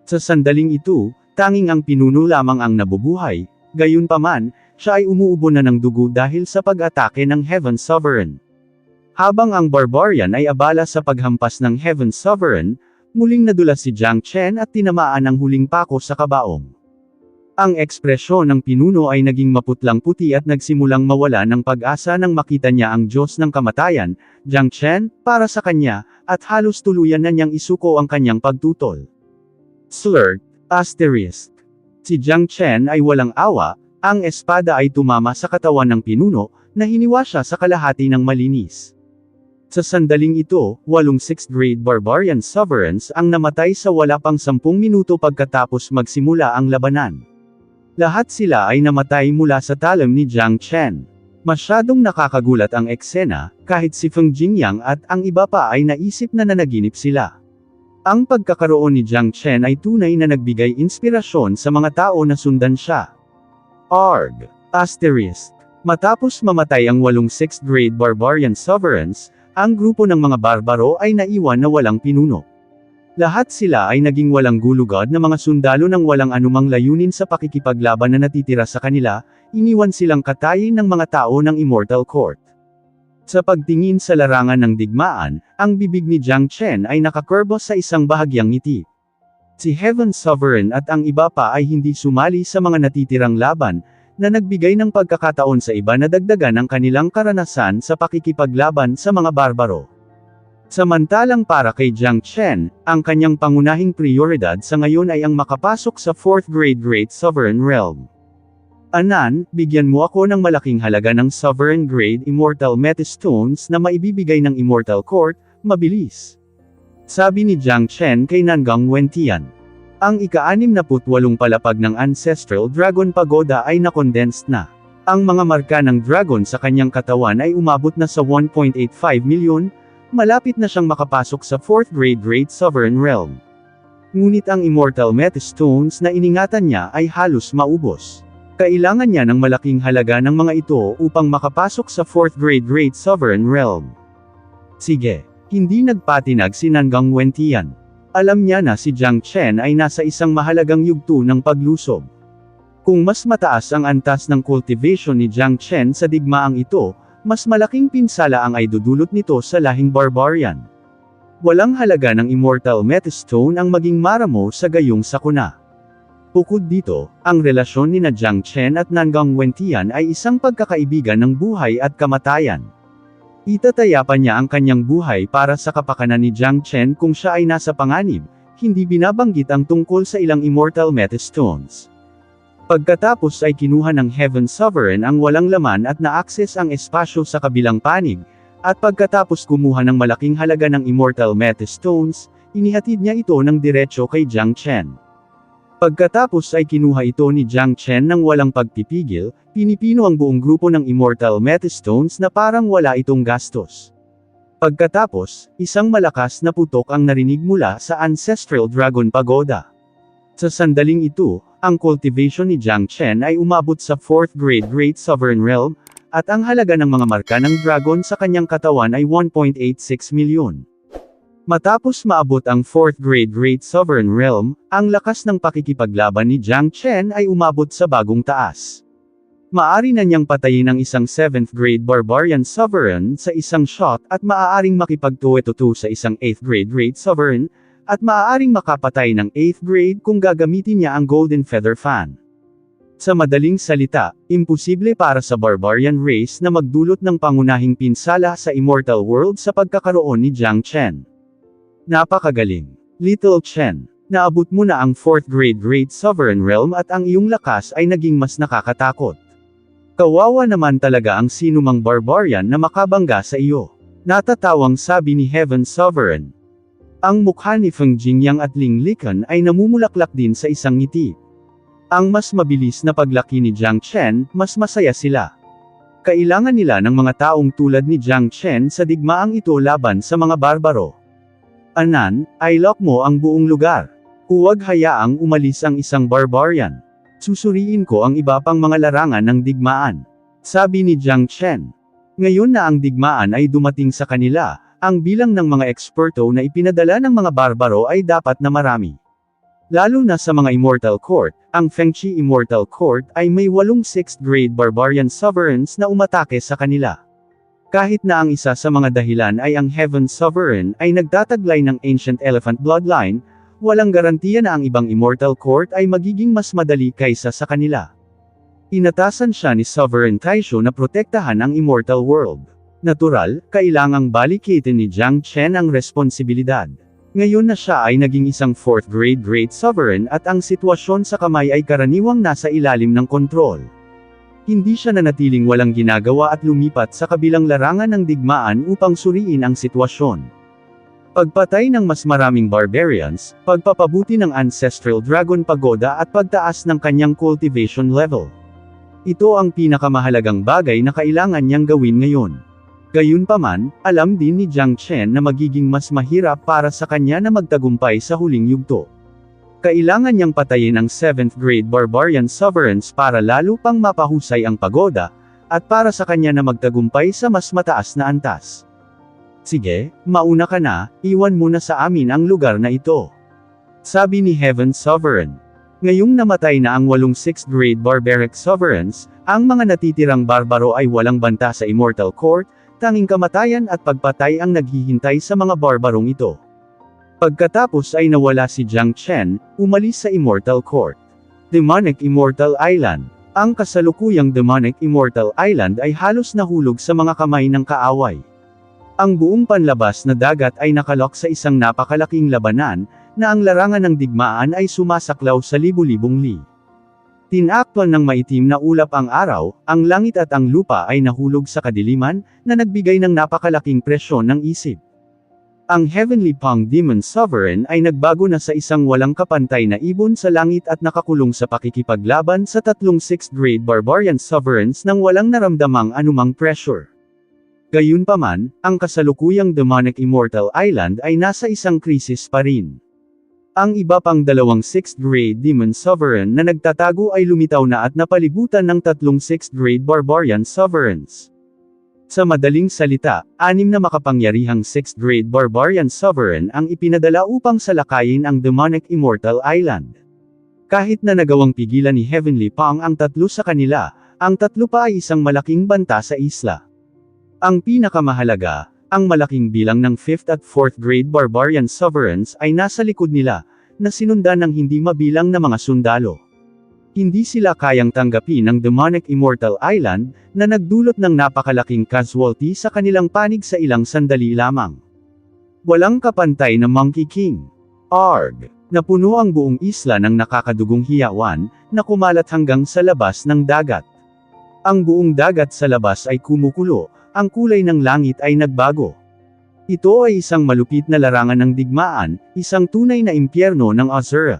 Sa sandaling ito, tanging ang pinuno lamang ang nabubuhay, gayunpaman, siya ay umuubo na ng dugo dahil sa pag-atake ng Heaven Sovereign. Habang ang Barbarian ay abala sa paghampas ng Heaven Sovereign, muling nadulas si Jiang Chen at tinamaan ang huling pako sa kabaong. Ang ekspresyon ng pinuno ay naging maputlang puti at nagsimulang mawala ng pag-asa nang makita niya ang Diyos ng kamatayan, Jiang Chen, para sa kanya, at halos tuluyan na niyang isuko ang kanyang pagtutol. Si Jiang Chen ay walang awa, ang espada ay tumama sa katawan ng pinuno, na hiniwa siya sa kalahati ng malinis. Sa sandaling ito, 8 6th grade Barbarian Sovereigns ang namatay sa wala pang 10 minuto pagkatapos magsimula ang labanan. Lahat sila ay namatay mula sa talim ni Jiang Chen. Masyadong nakakagulat ang eksena, kahit si Feng Jingyang at ang iba pa ay naisip na nanaginip sila. Ang pagkakaroon ni Jiang Chen ay tunay na nagbigay inspirasyon sa mga tao na sundan siya. Matapos mamatay ang 8 6th grade Barbarian Sovereigns, ang grupo ng mga barbaro ay naiwan na walang pinuno. Lahat sila ay naging walang gulugod na mga sundalo ng walang anumang layunin sa pakikipaglaban na natitira sa kanila, iniwan silang katayin ng mga tao ng Immortal Court. Sa pagtingin sa larangan ng digmaan, ang bibig ni Jiang Chen ay nakakurbo sa isang bahagyang ngiti. Si Heaven Sovereign at ang iba pa ay hindi sumali sa mga natitirang laban, na nagbigay ng pagkakataon sa iba na dagdagan ang kanilang karanasan sa pakikipaglaban sa mga barbaro. Samantalang para kay Jiang Chen, ang kanyang pangunahing prioridad sa ngayon ay ang makapasok sa 4th grade Great Sovereign Realm. Anan, bigyan mo ako ng malaking halaga ng Sovereign Grade Immortal Metastones na maibibigay ng Immortal Court, mabilis. Sabi ni Jiang Chen kay Nangang Wentian. Ang ika-68 palapag ng Ancestral Dragon Pagoda ay na-condensed na. Ang mga marka ng dragon sa kanyang katawan ay umabot na sa 1.85 milyon, malapit na siyang makapasok sa 4th grade Great Sovereign Realm. Ngunit ang Immortal Metastones na iningatan niya ay halos maubos. Kailangan niya ng malaking halaga ng mga ito upang makapasok sa 4th grade Great Sovereign Realm. Sige, hindi nagpatinag si Nangang Wentian. Alam niya na si Jiang Chen ay nasa isang mahalagang yugto ng paglusob. Kung mas mataas ang antas ng cultivation ni Jiang Chen sa digmaang ito, mas malaking pinsala ang ay dudulot nito sa lahing barbarian. Walang halaga ng Immortal Metastone ang maging maramo sa gayong sakuna. Bukod dito, ang relasyon ni Jiang Chen at Nangang Wentian ay isang pagkakaibigan ng buhay at kamatayan. Itataya pa niya ang kanyang buhay para sa kapakanan ni Jiang Chen kung siya ay nasa panganib, hindi binabanggit ang tungkol sa ilang Immortal Metastones. Pagkatapos ay kinuha ng Heaven Sovereign ang walang laman at na-access ang espasyo sa kabilang panig, at pagkatapos kumuha ng malaking halaga ng Immortal Metastones, inihatid niya ito ng diretsyo kay Jiang Chen. Pagkatapos ay kinuha ito ni Jiang Chen ng walang pagpipigil, pinipino ang buong grupo ng Immortal Metastones na parang wala itong gastos. Pagkatapos, isang malakas na putok ang narinig mula sa Ancestral Dragon Pagoda. Sa sandaling ito, ang cultivation ni Jiang Chen ay umabot sa 4th grade Great Sovereign Realm, at ang halaga ng mga marka ng dragon sa kanyang katawan ay 1.86 milyon. Matapos maabot ang 4th grade Great Sovereign Realm, ang lakas ng pakikipaglaban ni Jiang Chen ay umabot sa bagong taas. Maari na niyang patayin ang isang 7th grade Barbarian Sovereign sa isang shot at maaaring makipagtuwe-tutu sa isang 8th grade Great Sovereign, at maaaring makapatay ng 8th grade kung gagamitin niya ang Golden Feather Fan. Sa madaling salita, imposible para sa Barbarian race na magdulot ng pangunahing pinsala sa Immortal World sa pagkakaroon ni Jiang Chen. Napakagaling. Little Chen, naabot mo na ang 4th grade Great Sovereign Realm at ang iyong lakas ay naging mas nakakatakot. Kawawa naman talaga ang sinumang barbarian na makabangga sa iyo. Natatawang sabi ni Heaven Sovereign. Ang mukha ni Feng Jingyang at Ling Lican ay namumulaklak din sa isang ngiti. Ang mas mabilis na paglaki ni Jiang Chen, mas masaya sila. Kailangan nila ng mga taong tulad ni Jiang Chen sa digmaang ito laban sa mga barbaro. Anan, i-lock mo ang buong lugar. Huwag hayaang umalis ang isang barbarian. Susuriin ko ang iba pang mga larangan ng digmaan. Sabi ni Jiang Chen. Ngayon na ang digmaan ay dumating sa kanila, ang bilang ng mga eksperto na ipinadala ng mga barbaro ay dapat na marami. Lalo na sa mga Immortal Court, ang Fengchi Immortal Court ay may 8 6th grade Barbarian Sovereigns na umatake sa kanila. Kahit na ang isa sa mga dahilan ay ang Heaven Sovereign ay nagtataglay ng Ancient Elephant Bloodline, walang garantiya na ang ibang Immortal Court ay magiging mas madali kaysa sa kanila. Inatasan siya ni Sovereign Taisho na protektahan ang Immortal World. Natural, kailangang balikitin ni Jiang Chen ang responsibilidad. Ngayon na siya ay naging isang 4th grade Great Sovereign at ang sitwasyon sa kamay ay karaniwang nasa ilalim ng kontrol. Hindi siya nanatiling walang ginagawa at lumipat sa kabilang larangan ng digmaan upang suriin ang sitwasyon. Pagpatay ng mas maraming barbarians, pagpapabuti ng Ancestral Dragon Pagoda at pagtaas ng kanyang cultivation level. Ito ang pinakamahalagang bagay na kailangan niyang gawin ngayon. Gayunpaman, alam din ni Jiang Chen na magiging mas mahirap para sa kanya na magtagumpay sa huling yugto. Kailangan niyang patayin ang 7th grade Barbarian Sovereigns para lalo pang mapahusay ang pagoda, at para sa kanya na magtagumpay sa mas mataas na antas. Sige, mauna ka na, iwan mo na sa amin ang lugar na ito. Sabi ni Heaven Sovereign. Ngayong namatay na ang 8 6th grade Barbaric Sovereigns, ang mga natitirang barbaro ay walang banta sa Immortal Court, tanging kamatayan at pagpatay ang naghihintay sa mga barbarong ito. Pagkatapos ay nawala si Jiang Chen, umalis sa Immortal Court. Demonic Immortal Island. Ang kasalukuyang Demonic Immortal Island ay halos nahulog sa mga kamay ng kaaway. Ang buong panlabas na dagat ay nakalok sa isang napakalaking labanan, na ang larangan ng digmaan ay sumasaklaw sa libu-libong li. Tinakpan ng maitim na ulap ang araw, ang langit at ang lupa ay nahulog sa kadiliman, na nagbigay ng napakalaking presyon ng isip. Ang Heavenly Pang Demon Sovereign ay nagbago na sa isang walang kapantay na ibon sa langit at nakakulong sa pakikipaglaban sa 3 6th grade Barbarian Sovereigns nang walang naramdamang anumang pressure. Gayunpaman, ang kasalukuyang Demonic Immortal Island ay nasa isang krisis pa rin. Ang iba pang 2 6th grade Demon Sovereign na nagtatago ay lumitaw na at napalibutan ng 3 6th grade Barbarian Sovereigns. Sa madaling salita, 6 na makapangyarihang 6th grade Barbarian Sovereign ang ipinadala upang salakayin ang Demonic Immortal Island. Kahit na nagawang pigilan ni Heavenly Pang ang 3 sa kanila, ang 3 pa ay isang malaking banta sa isla. Ang pinakamahalaga, ang malaking bilang ng 5th at 4th grade Barbarian Sovereigns ay nasa likod nila, na sinundan ng hindi mabilang na mga sundalo. Hindi sila kayang tanggapin ng Demonic Immortal Island, na nagdulot ng napakalaking casualty sa kanilang panig sa ilang sandali lamang. Walang kapantay na Monkey King. Arg! Napuno ang buong isla ng nakakadugong hiyawan, na kumalat hanggang sa labas ng dagat. Ang buong dagat sa labas ay kumukulo, ang kulay ng langit ay nagbago. Ito ay isang malupit na larangan ng digmaan, isang tunay na impyerno ng Azura.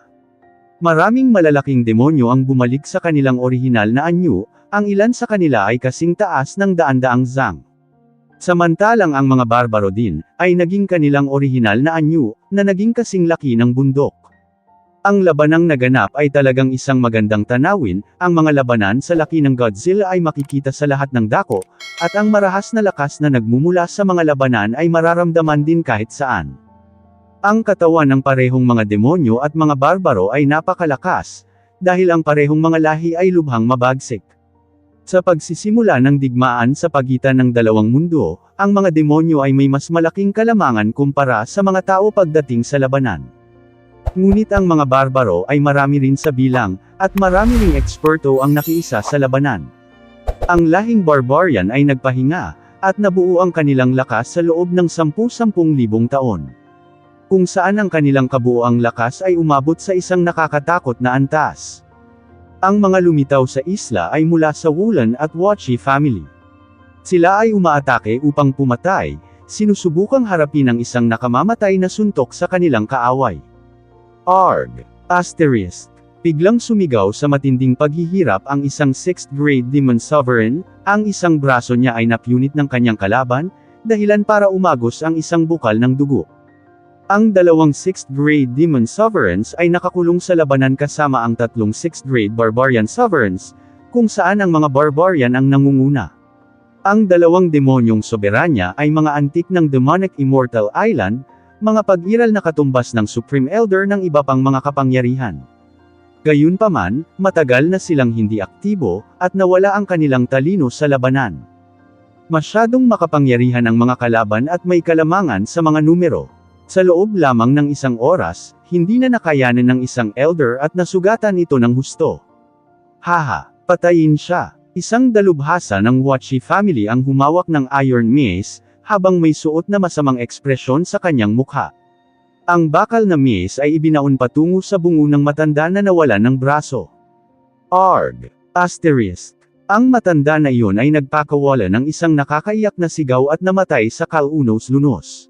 Maraming malalaking demonyo ang bumalik sa kanilang orihinal na anyo, ang ilan sa kanila ay kasing taas ng daan-daang zang. Samantalang ang mga barbaro din, ay naging kanilang orihinal na anyo, na naging kasing laki ng bundok. Ang labanang naganap ay talagang isang magandang tanawin, ang mga labanan sa laki ng Godzilla ay makikita sa lahat ng dako, at ang marahas na lakas na nagmumula sa mga labanan ay mararamdaman din kahit saan. Ang katawan ng parehong mga demonyo at mga barbaro ay napakalakas, dahil ang parehong mga lahi ay lubhang mabagsik. Sa pagsisimula ng digmaan sa pagitan ng dalawang mundo, ang mga demonyo ay may mas malaking kalamangan kumpara sa mga tao pagdating sa labanan. Ngunit ang mga barbaro ay marami rin sa bilang, at marami ring eksperto ang nakiisa sa labanan. Ang lahing barbarian ay nagpahinga, at nabuo ang kanilang lakas sa loob ng 10,000 taon. Kung saan ang kanilang kabuoang lakas ay umabot sa isang nakakatakot na antas. Ang mga lumitaw sa isla ay mula sa Woolan at Wachi family. Sila ay umaatake upang pumatay, sinusubukang harapin ang isang nakamamatay na suntok sa kanilang kaaway. Arg! Asterisk. Biglang sumigaw sa matinding paghihirap ang isang 6th grade demon sovereign, ang isang braso niya ay napunit ng kanyang kalaban, dahilan para umagos ang isang bukal ng dugo. Ang dalawang 6th grade demon sovereigns ay nakakulong sa labanan kasama ang tatlong 6th grade barbarian sovereigns, kung saan ang mga barbarian ang nangunguna. Ang dalawang demonyong soberanya ay mga antik ng Demonic Immortal Island, mga pag-iral na katumbas ng Supreme Elder ng iba pang mga kapangyarihan. Gayunpaman, matagal na silang hindi aktibo, at nawala ang kanilang talino sa labanan. Masyadong makapangyarihan ang mga kalaban at may kalamangan sa mga numero. Sa loob lamang ng isang oras, hindi na nakayanan ng isang elder at nasugatan ito ng husto. Haha, patayin siya. Isang dalubhasa ng Wachi family ang humawak ng Iron Mace, habang may suot na masamang ekspresyon sa kanyang mukha. Ang bakal na mace ay ibinaon patungo sa bungo ng matanda na nawalan ng braso. Arg! Asterisk. Ang matanda na iyon ay nagpakawala ng isang nakakaiyak na sigaw at namatay sa kalunos-lunos.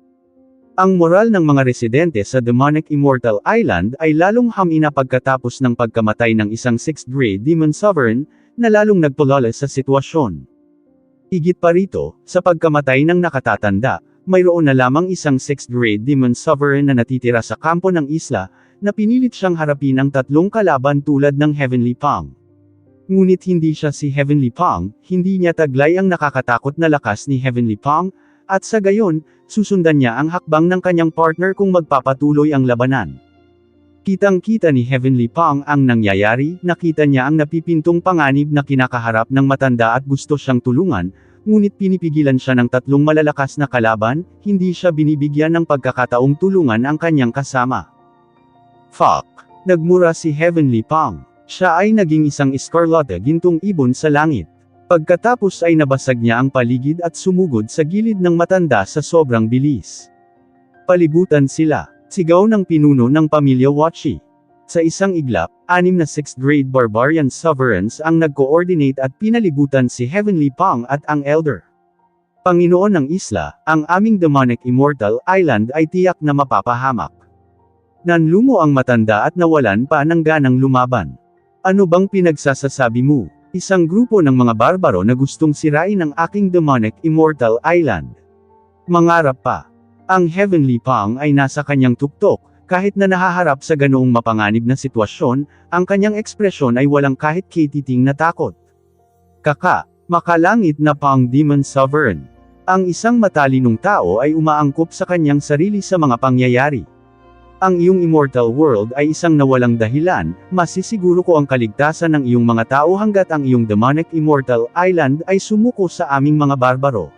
Ang moral ng mga residente sa Demonic Immortal Island ay lalong hamina pagkatapos ng pagkamatay ng isang 6th grade demon sovereign, na lalong nagpulala sa sitwasyon. Higit pa rito, sa pagkamatay ng nakatatanda, mayroon na lamang isang 6th grade demon sovereign na natitira sa kampo ng isla, na pinilit siyang harapin ang tatlong kalaban tulad ng Heavenly Pang. Ngunit hindi siya si Heavenly Pang, hindi niya taglay ang nakakatakot na lakas ni Heavenly Pang, at sa gayon, susundan niya ang hakbang ng kanyang partner kung magpapatuloy ang labanan. Kitang-kita ni Heavenly Pang ang nangyayari, nakita niya ang napipintong panganib na kinakaharap ng matanda at gusto siyang tulungan, ngunit pinipigilan siya ng tatlong malalakas na kalaban, hindi siya binibigyan ng pagkakataong tulungan ang kanyang kasama. Fuck! Nagmura si Heavenly Pang. Siya ay naging isang Escarlata gintong ibon sa langit. Pagkatapos ay nabasag niya ang paligid at sumugod sa gilid ng matanda sa sobrang bilis. Palibutan sila. Sigaw ng pinuno ng pamilya Wachi. Sa isang iglap, 6 na 6th grade barbarian sovereigns ang nag-coordinate at pinalibutan si Heavenly Pang at ang Elder. Panginoon ng isla, ang aming Demonic Immortal Island ay tiyak na mapapahamak. Nanlumo ang matanda at nawalan pa ng ganang lumaban. Ano bang pinagsasasabi mo? Isang grupo ng mga barbaro na gustong sirain ang aking Demonic Immortal Island. Mangarap pa. Ang Heavenly Pang ay nasa kanyang tuktok, kahit na nahaharap sa ganoong mapanganib na sitwasyon, ang kanyang ekspresyon ay walang kahit katiting na takot. Makalangit na Pang Demon Sovereign. Ang isang matalinong tao ay umaangkop sa kanyang sarili sa mga pangyayari. Ang iyong immortal world ay isang nawalang dahilan, masisiguro ko ang kaligtasan ng iyong mga tao hanggat ang iyong Demonic Immortal Island ay sumuko sa aming mga barbaro.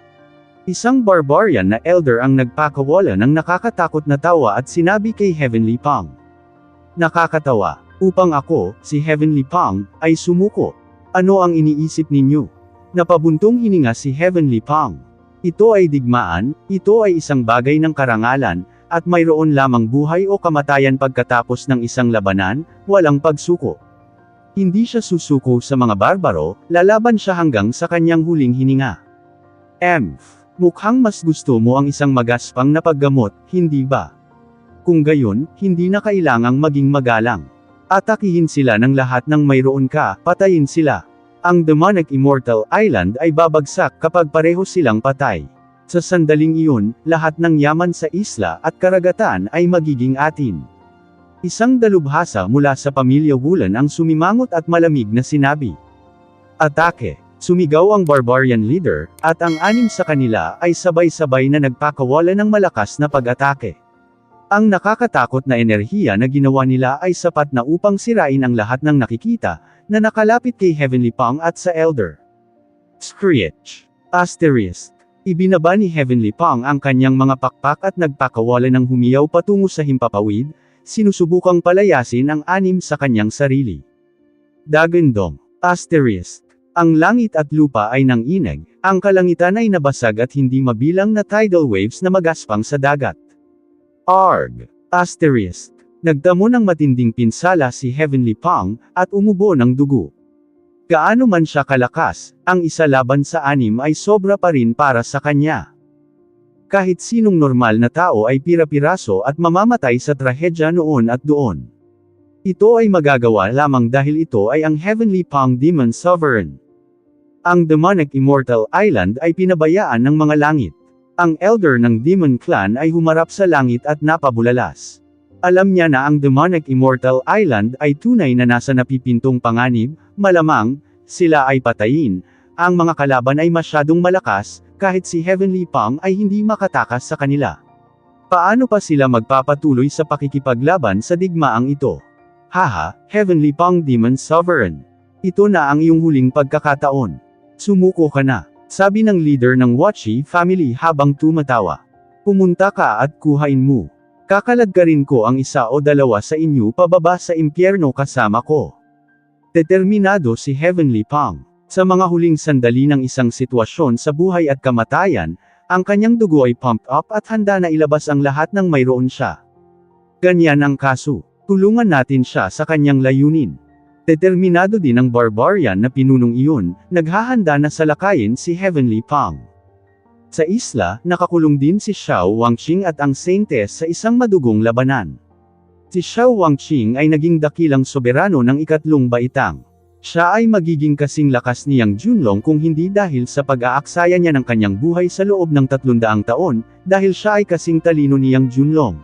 Isang barbarian na elder ang nagpakawala ng nakakatakot na tawa at sinabi kay Heavenly Pang. Nakakatawa, upang ako, si Heavenly Pang, ay sumuko. Ano ang iniisip ninyo? Napabuntong hininga si Heavenly Pang. Ito ay digmaan, ito ay isang bagay ng karangalan, at mayroon lamang buhay o kamatayan pagkatapos ng isang labanan, walang pagsuko. Hindi siya susuko sa mga barbaro, lalaban siya hanggang sa kanyang huling hininga. Mukhang mas gusto mo ang isang magaspang na paggamot, hindi ba? Kung gayon, hindi na kailangang maging magalang. Atakihin sila ng lahat ng mayroon ka, patayin sila. Ang Demonic Immortal Island ay babagsak kapag pareho silang patay. Sa sandaling iyon, lahat ng yaman sa isla at karagatan ay magiging atin. Isang dalubhasa mula sa pamilya Wulan ang sumimangot at malamig na sinabi. Atake! Sumigaw ang barbarian leader, at ang 6 sa kanila ay sabay-sabay na nagpakawala ng malakas na pag-atake. Ang nakakatakot na enerhiya na ginawa nila ay sapat na upang sirain ang lahat ng nakikita, na nakalapit kay Heavenly Pang at sa Elder. Screech! Asterisk! Ibinaba ni Heavenly Pang ang kanyang mga pakpak at nagpakawala ng humiyaw patungo sa himpapawid, sinusubukang palayasin ang 6 sa kanyang sarili. Dagandong! Asterisk! Ang langit at lupa ay nanginag, ang kalangitan ay nabasag at hindi mabilang na tidal waves na magaspang sa dagat. Arg! Asterisk! Nagtamo ng matinding pinsala si Heavenly Pang, at umubo ng dugo. Gaano man siya kalakas, ang isa laban sa 6 ay sobra pa rin para sa kanya. Kahit sinong normal na tao ay pira-piraso at mamamatay sa trahedya noon at doon. Ito ay magagawa lamang dahil ito ay ang Heavenly Pang Demon Sovereign. Ang Demonic Immortal Island ay pinabayaan ng mga langit. Ang elder ng Demon Clan ay humarap sa langit at napabulalas. Alam niya na ang Demonic Immortal Island ay tunay na nasa napipintong panganib, malamang, sila ay patayin. Ang mga kalaban ay masyadong malakas, kahit si Heavenly Pang ay hindi makatakas sa kanila. Paano pa sila magpapatuloy sa pakikipaglaban sa digmaang ito? Haha, Heavenly Pang Demon Sovereign. Ito na ang iyong huling pagkakataon. Sumuko ka na, sabi ng leader ng Wachi family habang tumatawa. Pumunta ka at kuhain mo. Kakalagkarin ko ang 1 o 2 sa inyo pababa sa impyerno kasama ko. Determinado si Heavenly Pang. Sa mga huling sandali ng isang sitwasyon sa buhay at kamatayan, ang kanyang dugo ay pumped up at handa na ilabas ang lahat ng mayroon siya. Ganyan ang kaso. Tulungan natin siya sa kanyang layunin. Determinado din ang barbarian na pinunong iyon, naghahanda na salakayin si Heavenly Pang. Sa isla, nakakulong din si Xiao Wangqing at ang Saintess sa isang madugong labanan. Si Xiao Wangqing ay naging dakilang soberano ng 3 baitang. Siya ay magiging kasing lakas ni Yang Junlong kung hindi dahil sa pag-aaksaya niya ng kanyang buhay sa loob ng 300 taon, dahil siya ay kasing talino ni Yang Junlong.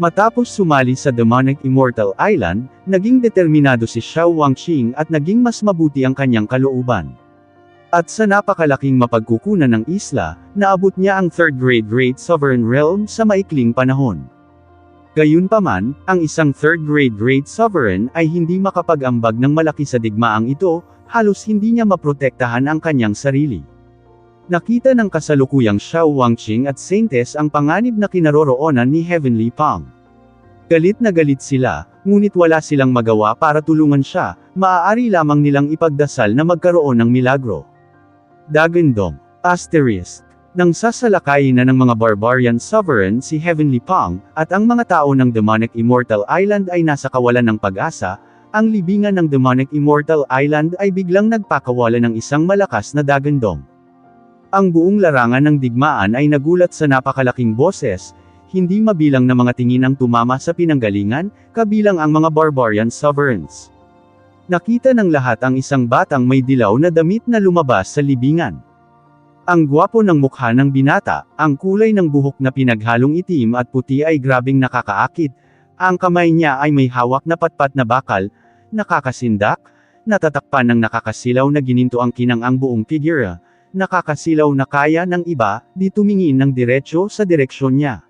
Matapos sumali sa Demonic Immortal Island, naging determinado si Xiao Wangqing at naging mas mabuti ang kanyang kalooban. At sa napakalaking mapagkukunan ng isla, naabot niya ang 3rd grade Great Sovereign Realm sa maikling panahon. Gayunpaman, ang isang 3rd grade Great Sovereign ay hindi makapag-ambag ng malaki sa digmaang ito, halos hindi niya maprotektahan ang kanyang sarili. Nakita ng kasalukuyang Xiao Wangqing at Saintess ang panganib na kinaroroonan ni Heavenly Pang. Galit na galit sila, ngunit wala silang magawa para tulungan siya, maaari lamang nilang ipagdasal na magkaroon ng milagro. Dagandong. Asterisk. Nang sasalakayin na ng mga barbarian sovereign si Heavenly Pang, at ang mga tao ng Demonic Immortal Island ay nasa kawalan ng pag-asa, ang libingan ng Demonic Immortal Island ay biglang nagpakawala ng isang malakas na dagandong. Ang buong larangan ng digmaan ay nagulat sa napakalaking boses, hindi mabilang na mga tingin ang tumama sa pinanggalingan, kabilang ang mga barbarian sovereigns. Nakita ng lahat ang isang batang may dilaw na damit na lumabas sa libingan. Ang gwapo ng mukha ng binata, ang kulay ng buhok na pinaghalong itim at puti ay grabing nakakaakit, ang kamay niya ay may hawak na patpat na bakal, nakakasindak, natatakpan ng nakakasilaw na gininto ang kinang ang buong figura. Nakakasilaw na kaya ng iba, di tumingin ng diretsyo sa direksyon niya.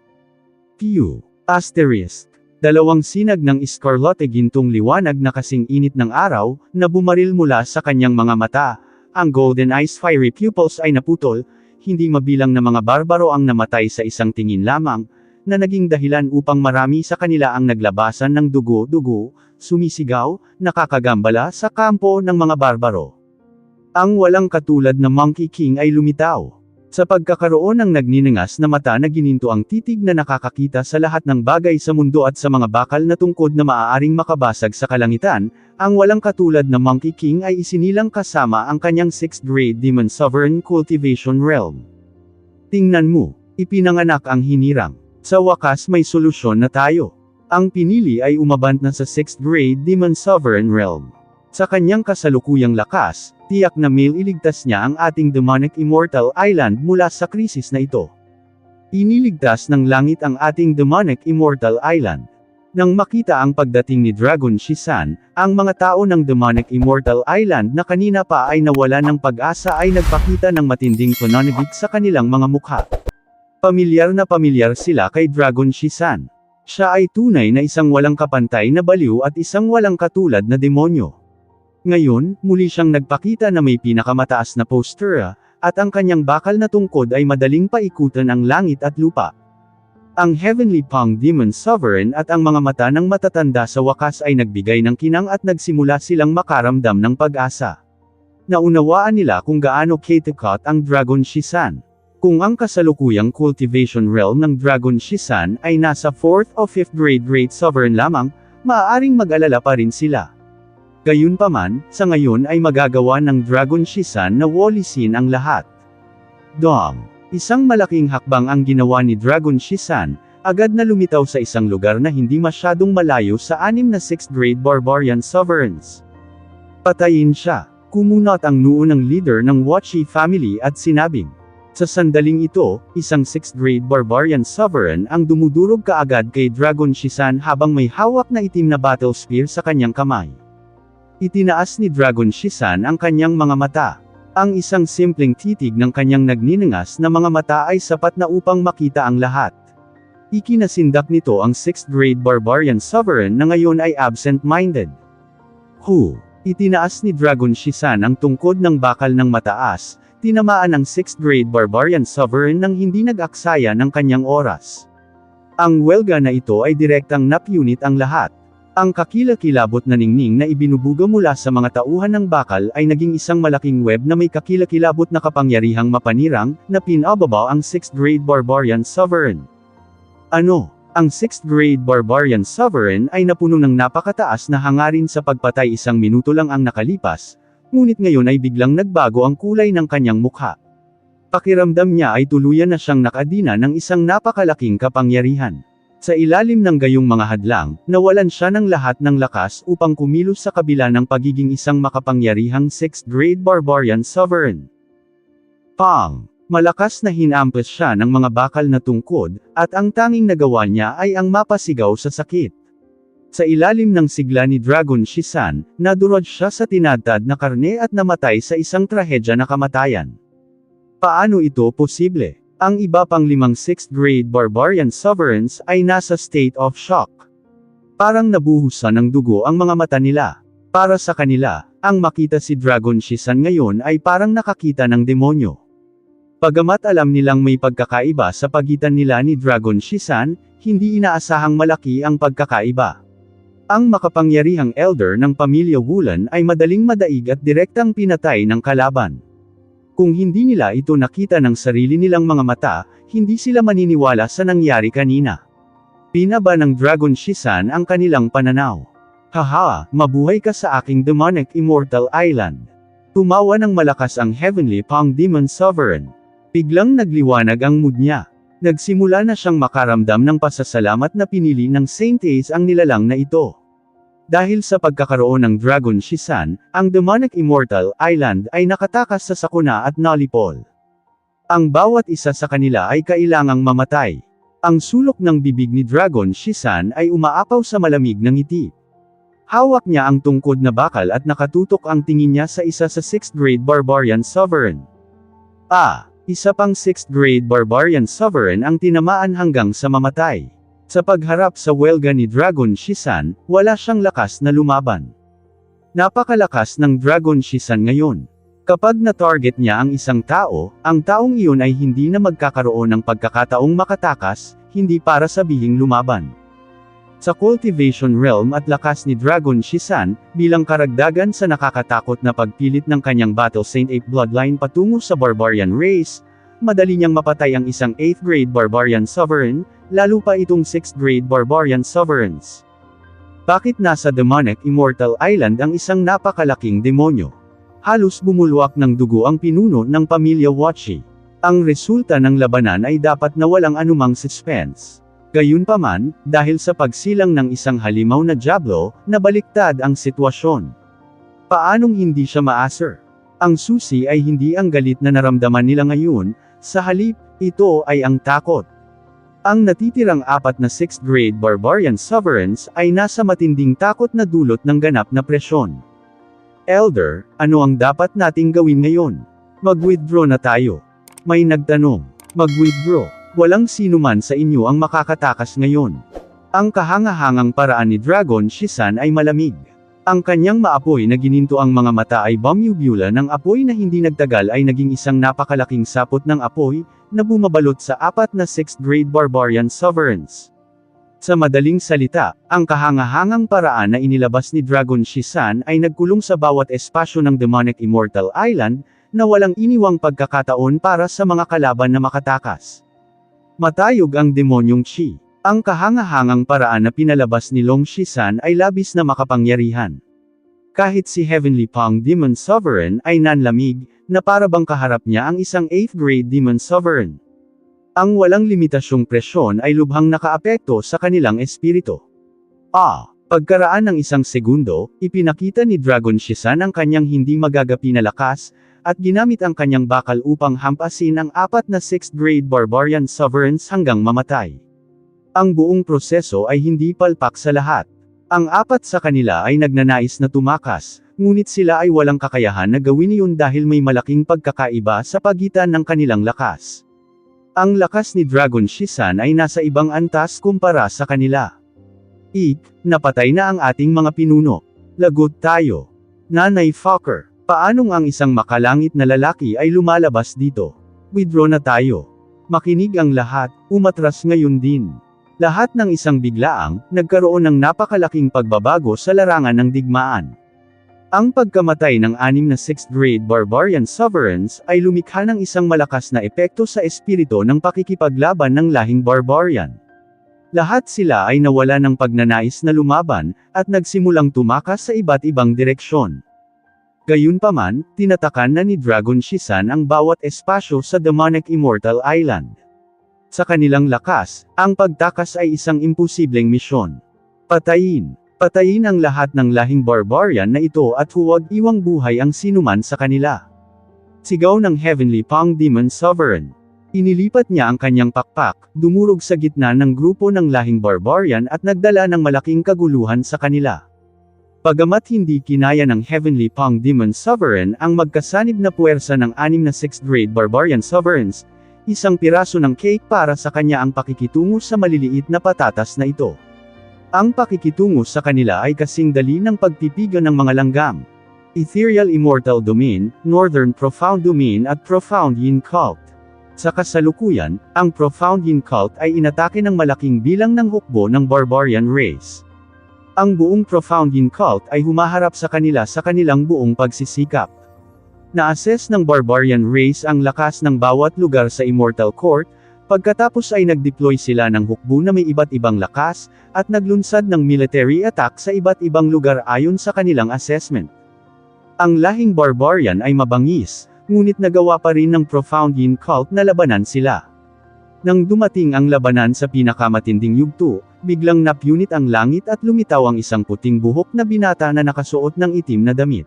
Pew. Asterisk. 2 sinag ng iskarlote gintong liwanag na kasing init ng araw, na bumaril mula sa kanyang mga mata. Ang golden eyes fiery pupils ay naputol, hindi mabilang na mga barbaro ang namatay sa isang tingin lamang, na naging dahilan upang marami sa kanila ang naglabasan ng dugo-dugo, sumisigaw, nakakagambala sa kampo ng mga barbaro. Ang walang katulad na Monkey King ay lumitaw. Sa pagkakaroon ng nagniningas na mata na gininto ang titig na nakakakita sa lahat ng bagay sa mundo at sa mga bakal na tungkod na maaaring makabasag sa kalangitan, ang walang katulad na Monkey King ay isinilang kasama ang kanyang 6th grade Demon Sovereign Cultivation Realm. Tingnan mo, ipinanganak ang hinirang. Sa wakas may solusyon na tayo. Ang pinili ay umabant na sa 6th grade Demon Sovereign Realm. Sa kanyang kasalukuyang lakas, Tiyak na iligtas niya ang ating demonic immortal island mula sa krisis na ito. Iniligtas ng langit ang ating demonic immortal island. Nang makita ang pagdating ni Dragon Shisan, ang mga tao ng demonic immortal island na kanina pa ay nawala ng pag-asa ay nagpakita ng matinding pananabik sa kanilang mga mukha. Pamilyar na pamilyar sila kay Dragon Shisan. Siya ay tunay na isang walang kapantay na baliw at isang walang katulad na demonyo. Ngayon, muli siyang nagpakita na may pinakamataas na postura, at ang kanyang bakal na tungkod ay madaling paikutan ang langit at lupa. Ang Heavenly Pong Demon Sovereign at ang mga mata ng matatanda sa wakas ay nagbigay ng kinang at nagsimula silang makaramdam ng pag-asa. Naunawaan nila kung gaano katakot ang Dragon Shisan. Kung ang kasalukuyang cultivation realm ng Dragon Shisan ay nasa 4th o 5th grade rate sovereign lamang, maaaring mag-alala pa rin sila. Gayunpaman, sa ngayon ay magagawa ng Dragon Shisan na walisin ang lahat. Dong. Isang malaking hakbang ang ginawa ni Dragon Shisan, agad na lumitaw sa isang lugar na hindi masyadong malayo sa 6 na 6th grade barbarian sovereigns. Patayin siya. Kumunot ang noo ng leader ng Wachi family at sinabing, sa sandaling ito, isang 6th grade barbarian sovereign ang dumudurog kaagad kay Dragon Shisan habang may hawak na itim na battle spear sa kanyang kamay. Itinaas ni Dragon Shisan ang kanyang mga mata. Ang isang simpleng titig ng kanyang nagniningas na mga mata ay sapat na upang makita ang lahat. Ikinasindak nito ang 6th grade barbarian sovereign na ngayon ay absent-minded. Itinaas ni Dragon Shisan ang tungkod ng bakal ng mataas, tinamaan ang 6th grade barbarian sovereign nang hindi nag-aksaya ng kanyang oras. Ang welga na ito ay direktang napunit ang lahat. Ang kakilakilabot na ningning na ibinubuga mula sa mga tauhan ng bakal ay naging isang malaking web na may kakilakilabot na kapangyarihang mapanirang, na pinababa ang 6th grade barbarian sovereign. Ang 6th grade barbarian sovereign ay napuno ng napakataas na hangarin sa pagpatay. 1 minuto lang ang nakalipas, ngunit ngayon ay biglang nagbago ang kulay ng kanyang mukha. Pakiramdam niya ay tuluyan na siyang nakadina ng isang napakalaking kapangyarihan. Sa ilalim ng gayong mga hadlang, nawalan siya ng lahat ng lakas upang kumilos sa kabila ng pagiging isang makapangyarihang 6th grade barbarian sovereign. Pang! Malakas na hinampas siya ng mga bakal na tungkod, at ang tanging nagawa niya ay ang mapasigaw sa sakit. Sa ilalim ng sigla ni Dragon Shisan, nadurog siya sa tinadtad na karne at namatay sa isang trahedya na kamatayan. Paano ito posible? Ang iba pang 5 6th grade barbarian sovereigns ay nasa state of shock. Parang nabuhusan ng dugo ang mga mata nila. Para sa kanila, ang makita si Dragon Shisan ngayon ay parang nakakita ng demonyo. Bagamat alam nilang may pagkakaiba sa pagitan nila ni Dragon Shisan, hindi inaasahang malaki ang pagkakaiba. Ang makapangyarihang elder ng pamilya Wulan ay madaling madaig at direktang pinatay ng kalaban. Kung hindi nila ito nakita ng sarili nilang mga mata, hindi sila maniniwala sa nangyari kanina. Pinaba ng Dragon Shisan ang kanilang pananaw. Haha, mabuhay ka sa aking demonic immortal island. Tumawa ng malakas ang Heavenly Pong Demon Sovereign. Biglang nagliwanag ang mood niya. Nagsimula na siyang makaramdam ng pasasalamat na pinili ng Saint Ace ang nilalang na ito. Dahil sa pagkakaroon ng Dragon Shisan, ang demonic immortal island ay nakatakas sa sakuna at nalipol. Ang bawat isa sa kanila ay kailangang mamatay. Ang sulok ng bibig ni Dragon Shisan ay umaapaw sa malamig na ngiti. Hawak niya ang tungkod na bakal at nakatutok ang tingin niya sa isa sa 6th grade barbarian sovereign. Isa pang 6th grade barbarian sovereign ang tinamaan hanggang sa mamatay. Sa pagharap sa welga ni Dragon Shisan, wala siyang lakas na lumaban. Napakalakas ng Dragon Shisan ngayon. Kapag na-target niya ang isang tao, ang taong iyon ay hindi na magkakaroon ng pagkakataong makatakas, hindi para sabihing lumaban. Sa cultivation realm at lakas ni Dragon Shisan, bilang karagdagan sa nakakatakot na pagpilit ng kanyang Battle Saint Ape bloodline patungo sa barbarian race, madali niyang mapatay ang isang 8th grade barbarian sovereign, lalo pa itong 6th grade barbarian sovereigns. Bakit nasa demonic immortal island ang isang napakalaking demonyo? Halos bumulwak ng dugo ang pinuno ng pamilya Wachi. Ang resulta ng labanan ay dapat na walang anumang suspense. Gayunpaman, dahil sa pagsilang ng isang halimaw na Diablo, nabaliktad ang sitwasyon. Paanong hindi siya maasar? Ang susi ay hindi ang galit na naramdaman nila ngayon, sa halip, ito ay ang takot. Ang natitirang 4 na 6th grade barbarian sovereigns ay nasa matinding takot na dulot ng ganap na presyon. Elder, ano ang dapat nating gawin ngayon? Mag-withdraw na tayo. May nagtanong. Mag-withdraw. Walang sino man sa inyo ang makakatakas ngayon. Ang kahangahangang paraan ni Dragon Shisan ay malamig. Ang kanyang maapoy na gininto ang mga mata ay bumubula ng apoy na hindi nagtagal ay naging isang napakalaking sapot ng apoy, na bumabalot sa 4 na 6th grade barbarian sovereigns. Sa madaling salita, ang kahangahangang paraan na inilabas ni Dragon Shisan ay nagkulong sa bawat espasyo ng Demonic Immortal Island, na walang iniwang pagkakataon para sa mga kalaban na makatakas. Matayog ang demonyong Chi. Ang kahangahangang paraan na pinalabas ni Long Shisan ay labis na makapangyarihan. Kahit si Heavenly Pong Demon Sovereign ay nanlamig, na parabang kaharap niya ang isang 8th grade Demon Sovereign. Ang walang limitasyong presyon ay lubhang nakaapekto sa kanilang espiritu. Pagkaraan ng isang segundo, ipinakita ni Dragon Shisan ang kanyang hindi magagapi na lakas, at ginamit ang kanyang bakal upang hampasin ang 4 na 6th grade barbarian sovereigns hanggang mamatay. Ang buong proseso ay hindi palpak sa lahat. Ang 4 sa kanila ay nagnanais na tumakas, ngunit sila ay walang kakayahan na gawin iyon dahil may malaking pagkakaiba sa pagitan ng kanilang lakas. Ang lakas ni Dragon Shisan ay nasa ibang antas kumpara sa kanila. Napatay na ang ating mga pinuno. Lagot tayo. Nanay Fokker, paanong ang isang makalangit na lalaki ay lumalabas dito? Withdraw na tayo. Makinig ang lahat, umatras ngayon din. Lahat ng isang biglaang, nagkaroon ng napakalaking pagbabago sa larangan ng digmaan. Ang pagkamatay ng 6 na 6th grade barbarian sovereigns ay lumikha ng isang malakas na epekto sa espiritu ng pakikipaglaban ng lahing barbarian. Lahat sila ay nawala ng pagnanais na lumaban, at nagsimulang tumakas sa iba't ibang direksyon. Gayunpaman, tinatakan na ni Dragon Shisan ang bawat espasyo sa Demonic Immortal Island. Sa kanilang lakas, ang pagtakas ay isang imposibleng misyon. Patayin ang lahat ng lahing barbarian na ito at huwag iwang buhay ang sinuman sa kanila. Sigaw ng Heavenly Pong Demon Sovereign. Inilipat niya ang kanyang pakpak, dumurog sa gitna ng grupo ng lahing barbarian at nagdala ng malaking kaguluhan sa kanila. Bagamat hindi kinaya ng Heavenly Pong Demon Sovereign ang magkasanib na puwersa ng 6 na 6th grade barbarian sovereigns, isang piraso ng cake para sa kanya ang pakikitungo sa maliliit na patatas na ito. Ang pakikitungo sa kanila ay kasing dali ng pagpipiga ng mga langgam. Ethereal Immortal Domain, Northern Profound Domain at Profound Yin Cult. Sa kasalukuyan, ang Profound Yin Cult ay inatake ng malaking bilang ng hukbo ng barbarian race. Ang buong Profound Yin Cult ay humaharap sa kanila sa kanilang buong pagsisikap. Na-assess ng barbarian race ang lakas ng bawat lugar sa Immortal Court, pagkatapos ay nag-deploy sila ng hukbo na may iba't ibang lakas, at naglunsad ng military attack sa iba't ibang lugar ayon sa kanilang assessment. Ang lahing barbarian ay mabangis, ngunit nagawa pa rin ng Profound Yin Cult na labanan sila. Nang dumating ang labanan sa pinakamatinding yugto, biglang napunit ang langit at lumitaw ang isang puting buhok na binata na nakasuot ng itim na damit.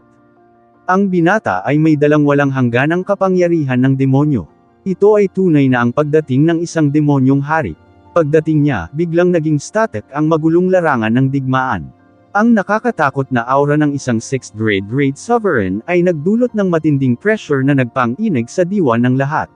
Ang binata ay may dalang walang hangganang kapangyarihan ng demonyo. Ito ay tunay na ang pagdating ng isang demonyong hari. Pagdating niya, biglang naging static ang magulong larangan ng digmaan. Ang nakakatakot na aura ng isang 6th grade great sovereign ay nagdulot ng matinding pressure na nagpang-inig sa diwa ng lahat.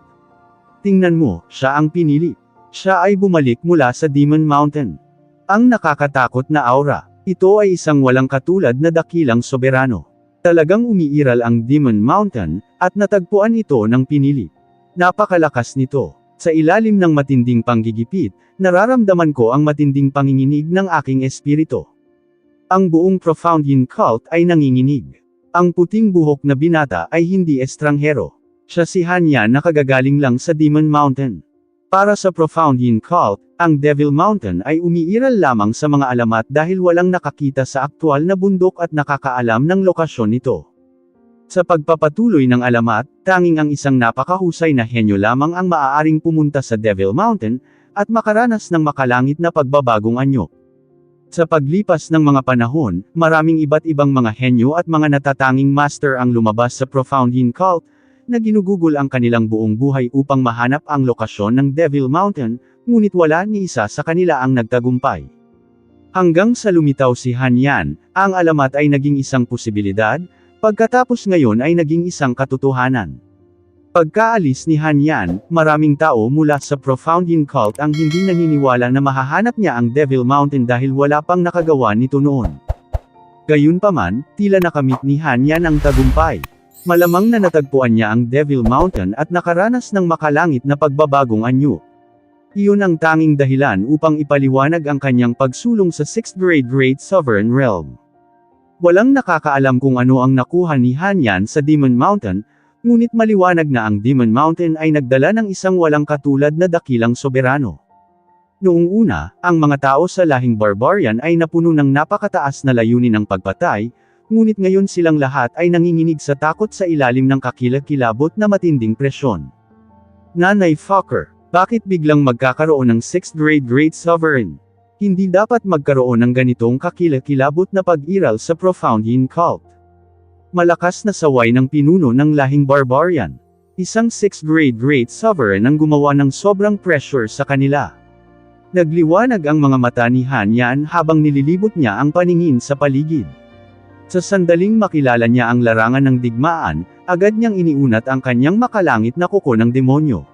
Tingnan mo, siya ang pinili. Siya ay bumalik mula sa Demon Mountain. Ang nakakatakot na aura, ito ay isang walang katulad na dakilang soberano. Talagang umiiral ang Demon Mountain, at natagpuan ito ng pinili. Napakalakas nito. Sa ilalim ng matinding panggigipit, nararamdaman ko ang matinding panginginig ng aking espiritu. Ang buong Profound Yin Cult ay nanginginig. Ang puting buhok na binata ay hindi estranghero. Siya si Hanya na kagagaling lang sa Demon Mountain. Para sa Profound Yin Cult, ang Devil Mountain ay umiiral lamang sa mga alamat dahil walang nakakita sa aktwal na bundok at nakakaalam ng lokasyon nito. Sa pagpapatuloy ng alamat, tanging ang isang napakahusay na henyo lamang ang maaaring pumunta sa Devil Mountain, at makaranas ng makalangit na pagbabagong anyo. Sa paglipas ng mga panahon, maraming iba't ibang mga henyo at mga natatanging master ang lumabas sa Profoundine Cult, na ginugugol ang kanilang buong buhay upang mahanap ang lokasyon ng Devil Mountain, ngunit wala ni isa sa kanila ang nagtagumpay. Hanggang sa lumitaw si Han Yan, ang alamat ay naging isang posibilidad, pagkatapos ngayon ay naging isang katotohanan. Pagkaalis ni Han Yan, maraming tao mula sa Profoundine Cult ang hindi naniniwala na mahahanap niya ang Devil Mountain dahil wala pang nakagawa nito noon. Gayunpaman, tila nakamit ni Han Yan ang tagumpay. Malamang na natagpuan niya ang Devil Mountain at nakaranas ng makalangit na pagbabagong anyo. Iyon ang tanging dahilan upang ipaliwanag ang kanyang pagsulong sa 6th grade Great Sovereign Realm. Walang nakakaalam kung ano ang nakuha ni Han Yan sa Demon Mountain, ngunit maliwanag na ang Demon Mountain ay nagdala ng isang walang katulad na dakilang soberano. Noong una, ang mga tao sa lahing barbarian ay napuno ng napakataas na layunin ng pagpatay, ngunit ngayon silang lahat ay nanginginig sa takot sa ilalim ng kakilakilabot na matinding presyon. Nanay Fokker, bakit biglang magkakaroon ng 6th grade Great Sovereign? Hindi dapat magkaroon ng ganitong kakilakilabot na pag-iral sa Profoundine Cult. Malakas na saway ng pinuno ng lahing barbarian. Isang 6th grade Great Sovereign ang gumawa ng sobrang pressure sa kanila. Nagliwanag ang mga mata ni Han Yan habang nililibot niya ang paningin sa paligid. Sa sandaling makilala niya ang larangan ng digmaan, agad niyang iniunat ang kanyang makalangit na kuko ng demonyo.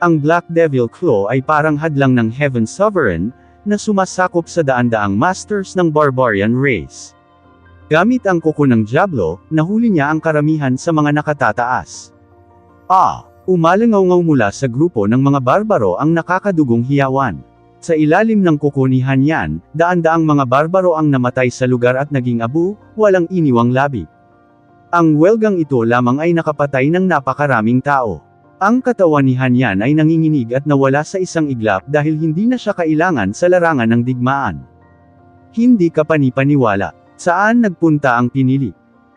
Ang Black Devil Claw ay parang hadlang ng Heaven Sovereign, na sumasakop sa daan-daang masters ng barbarian race. Gamit ang kuko ng Diablo, nahuli niya ang karamihan sa mga nakatataas. Umalangaw mula sa grupo ng mga barbaro ang nakakadugong hiyawan. Sa ilalim ng kuko ni Han Yan, daan-daang mga barbaro ang namatay sa lugar at naging abo, walang iniwang labi. Ang welgang ito lamang ay nakapatay ng napakaraming tao. Ang katawan ni Han Yan ay nanginginig at nawala sa isang iglap dahil hindi na siya kailangan sa larangan ng digmaan. Hindi ka panipaniwala. Saan nagpunta ang pinili?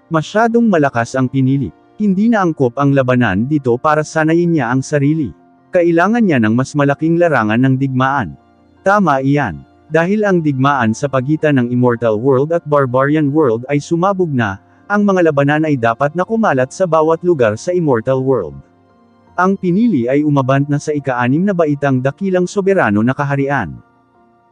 Masyadong malakas ang pinili. Hindi na angkop ang labanan dito para sanayin niya ang sarili. Kailangan niya ng mas malaking larangan ng digmaan. Tama iyan. Dahil ang digmaan sa pagitan ng Immortal World at Barbarian World ay sumabog na, ang mga labanan ay dapat na kumalat sa bawat lugar sa Immortal World. Ang pinili ay umabant na sa ika-6 na baitang dakilang soberano na kaharian.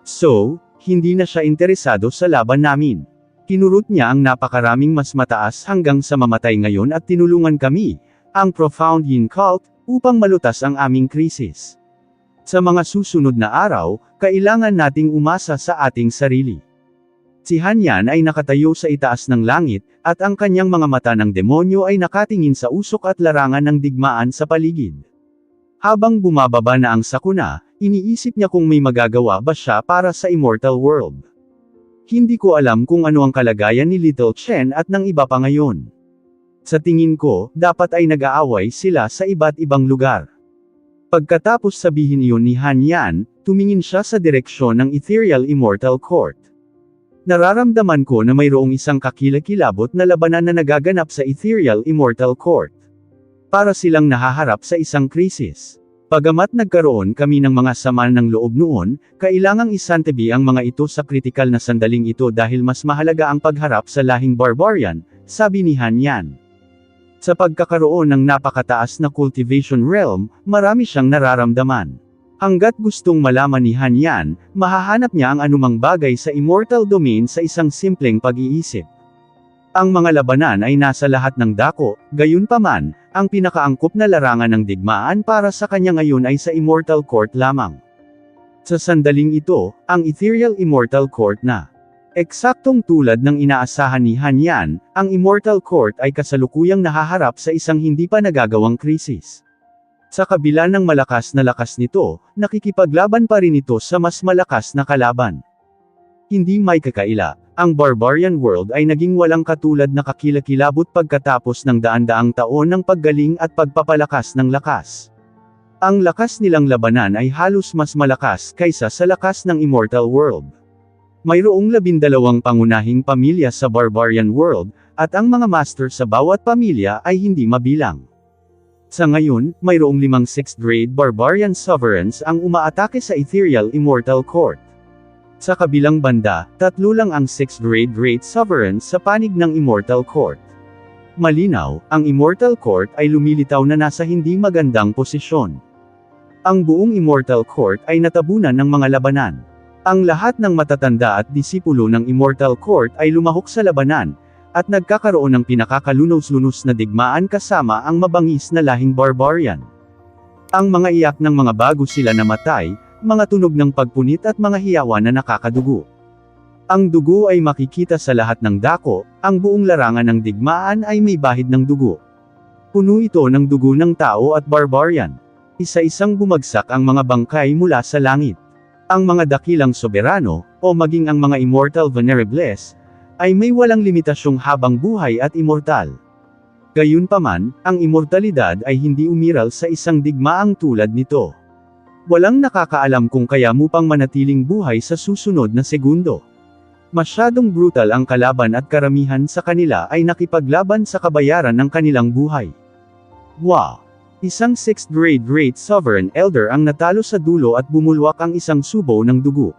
So, hindi na siya interesado sa laban namin. Kinurot niya ang napakaraming mas mataas hanggang sa mamatay ngayon at tinulungan kami, ang Profoundine Cult, upang malutas ang aming krisis. Sa mga susunod na araw, kailangan nating umasa sa ating sarili. Si Han Yan ay nakatayo sa itaas ng langit, at ang kanyang mga mata ng demonyo ay nakatingin sa usok at larangan ng digmaan sa paligid. Habang bumababa na ang sakuna, iniisip niya kung may magagawa ba siya para sa Immortal World. Hindi ko alam kung ano ang kalagayan ni Little Chen at ng iba pa ngayon. Sa tingin ko, dapat ay nag-aaway sila sa iba't ibang lugar. Pagkatapos sabihin iyon ni Han Yan, tumingin siya sa direksyon ng Ethereal Immortal Court. Nararamdaman ko na mayroong isang kakilakilabot na labanan na nagaganap sa Ethereal Immortal Court. Para silang nahaharap sa isang krisis. Bagamat nagkaroon kami ng mga sama ng loob noon, kailangang isantabi ang mga ito sa kritikal na sandaling ito dahil mas mahalaga ang pagharap sa lahing barbarian, sabi ni Han Yan. Sa pagkakaroon ng napakataas na cultivation realm, marami siyang nararamdaman. Hanggat gustong malaman ni Han Yan, mahahanap niya ang anumang bagay sa immortal domain sa isang simpleng pag-iisip. Ang mga labanan ay nasa lahat ng dako, gayunpaman, ang pinakaangkop na larangan ng digmaan para sa kanya ngayon ay sa Immortal Court lamang. Sa sandaling ito, ang Ethereal Immortal Court na. Eksaktong tulad ng inaasahan ni Han Yan, ang Immortal Court ay kasalukuyang nahaharap sa isang hindi pa nagagawang krisis. Sa kabila ng malakas na lakas nito, nakikipaglaban pa rin ito sa mas malakas na kalaban. Hindi may kakaila, ang Barbarian World ay naging walang katulad na kakilakilabot pagkatapos ng daan-daang taon ng paggaling at pagpapalakas ng lakas. Ang lakas nilang labanan ay halos mas malakas kaysa sa lakas ng Immortal World. Mayroong 12 pangunahing pamilya sa Barbarian World, at ang mga master sa bawat pamilya ay hindi mabilang. Sa ngayon, mayroong 5 6th grade Barbarian Sovereigns ang umaatake sa Ethereal Immortal Court. Sa kabilang banda, 3 lang ang 6th grade rate sovereigns sa panig ng Immortal Court. Malinaw, ang Immortal Court ay lumilitaw na nasa hindi magandang posisyon. Ang buong Immortal Court ay natabunan ng mga labanan. Ang lahat ng matatanda at disipulo ng Immortal Court ay lumahok sa labanan, at nagkakaroon ng pinakakalunos-lunos na digmaan kasama ang mabangis na lahing barbarian. Ang mga iyak ng mga bago sila namatay, mga tunog ng pagpunit at mga hiyawan na nakakadugo. Ang dugo ay makikita sa lahat ng dako, ang buong larangan ng digmaan ay may bahid ng dugo. Puno ito ng dugo ng tao at barbarian. Isa-isang bumagsak ang mga bangkay mula sa langit. Ang mga dakilang soberano, o maging ang mga immortal venerables, ay may walang limitasyong habang buhay at immortal. Gayunpaman, ang immortalidad ay hindi umiral sa isang digmaang tulad nito. Walang nakakaalam kung kaya mo pang manatiling buhay sa susunod na segundo. Masyadong brutal ang kalaban at karamihan sa kanila ay nakipaglaban sa kabayaran ng kanilang buhay. Wow! Isang 6th grade rate sovereign elder ang natalo sa dulo at bumulwak ang isang subo ng dugo.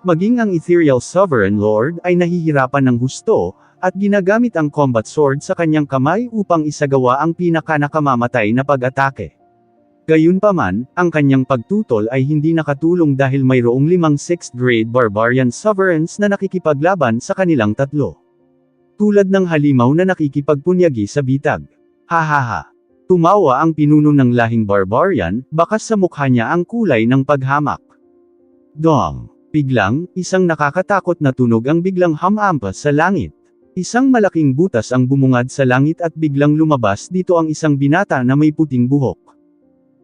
Maging ang ethereal sovereign lord ay nahihirapan ng husto, at ginagamit ang combat sword sa kanyang kamay upang isagawa ang pinakanakamamatay na pag-atake. Gayunpaman, ang kanyang pagtutol ay hindi nakatulong dahil mayroong 5 6th grade barbarian sovereigns na nakikipaglaban sa kanilang 3. Tulad ng halimaw na nakikipagpunyagi sa bitag. Hahaha. Tumawa ang pinuno ng lahing barbarian, bakas sa mukha niya ang kulay ng paghamak. Dong! Biglang, isang nakakatakot na tunog ang biglang hamampas sa langit. Isang malaking butas ang bumungad sa langit at biglang lumabas dito ang isang binata na may puting buhok.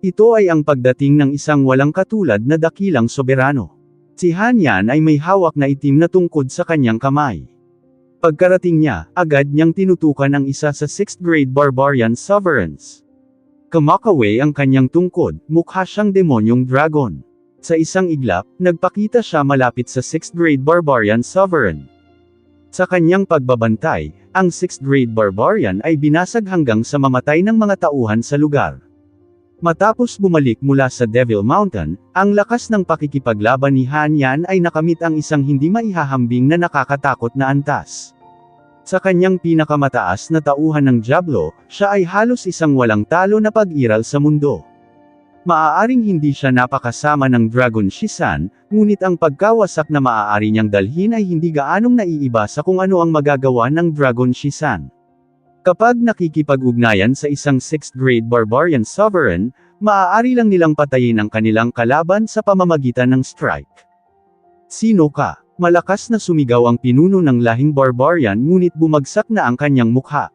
Ito ay ang pagdating ng isang walang katulad na dakilang soberano. Si Han Yan ay may hawak na itim na tungkod sa kanyang kamay. Pagkarating niya, agad niyang tinutukan ang isa sa 6th grade barbarian sovereigns. Kamakaway ang kanyang tungkod, mukha siyang demonyong dragon. Sa isang iglap, nagpakita siya malapit sa 6th grade barbarian sovereign. Sa kanyang pagbabantay, ang 6th grade barbarian ay binasag hanggang sa mamatay ng mga tauhan sa lugar. Matapos bumalik mula sa Devil Mountain, ang lakas ng pakikipaglaban ni Han Yan ay nakamit ang isang hindi maihahambing na nakakatakot na antas. Sa kanyang pinakamataas na tauhan ng Diablo, siya ay halos isang walang talo na pag-iral sa mundo. Maaaring hindi siya napakasama ng Dragon Shisan, ngunit ang pagkawasak na maaari niyang dalhin ay hindi gaanong naiiba sa kung ano ang magagawa ng Dragon Shisan. Kapag nakikipag-ugnayan sa isang 6th grade barbarian sovereign, maaari lang nilang patayin ang kanilang kalaban sa pamamagitan ng strike. Sino ka? Malakas na sumigaw ang pinuno ng lahing barbarian ngunit bumagsak na ang kanyang mukha.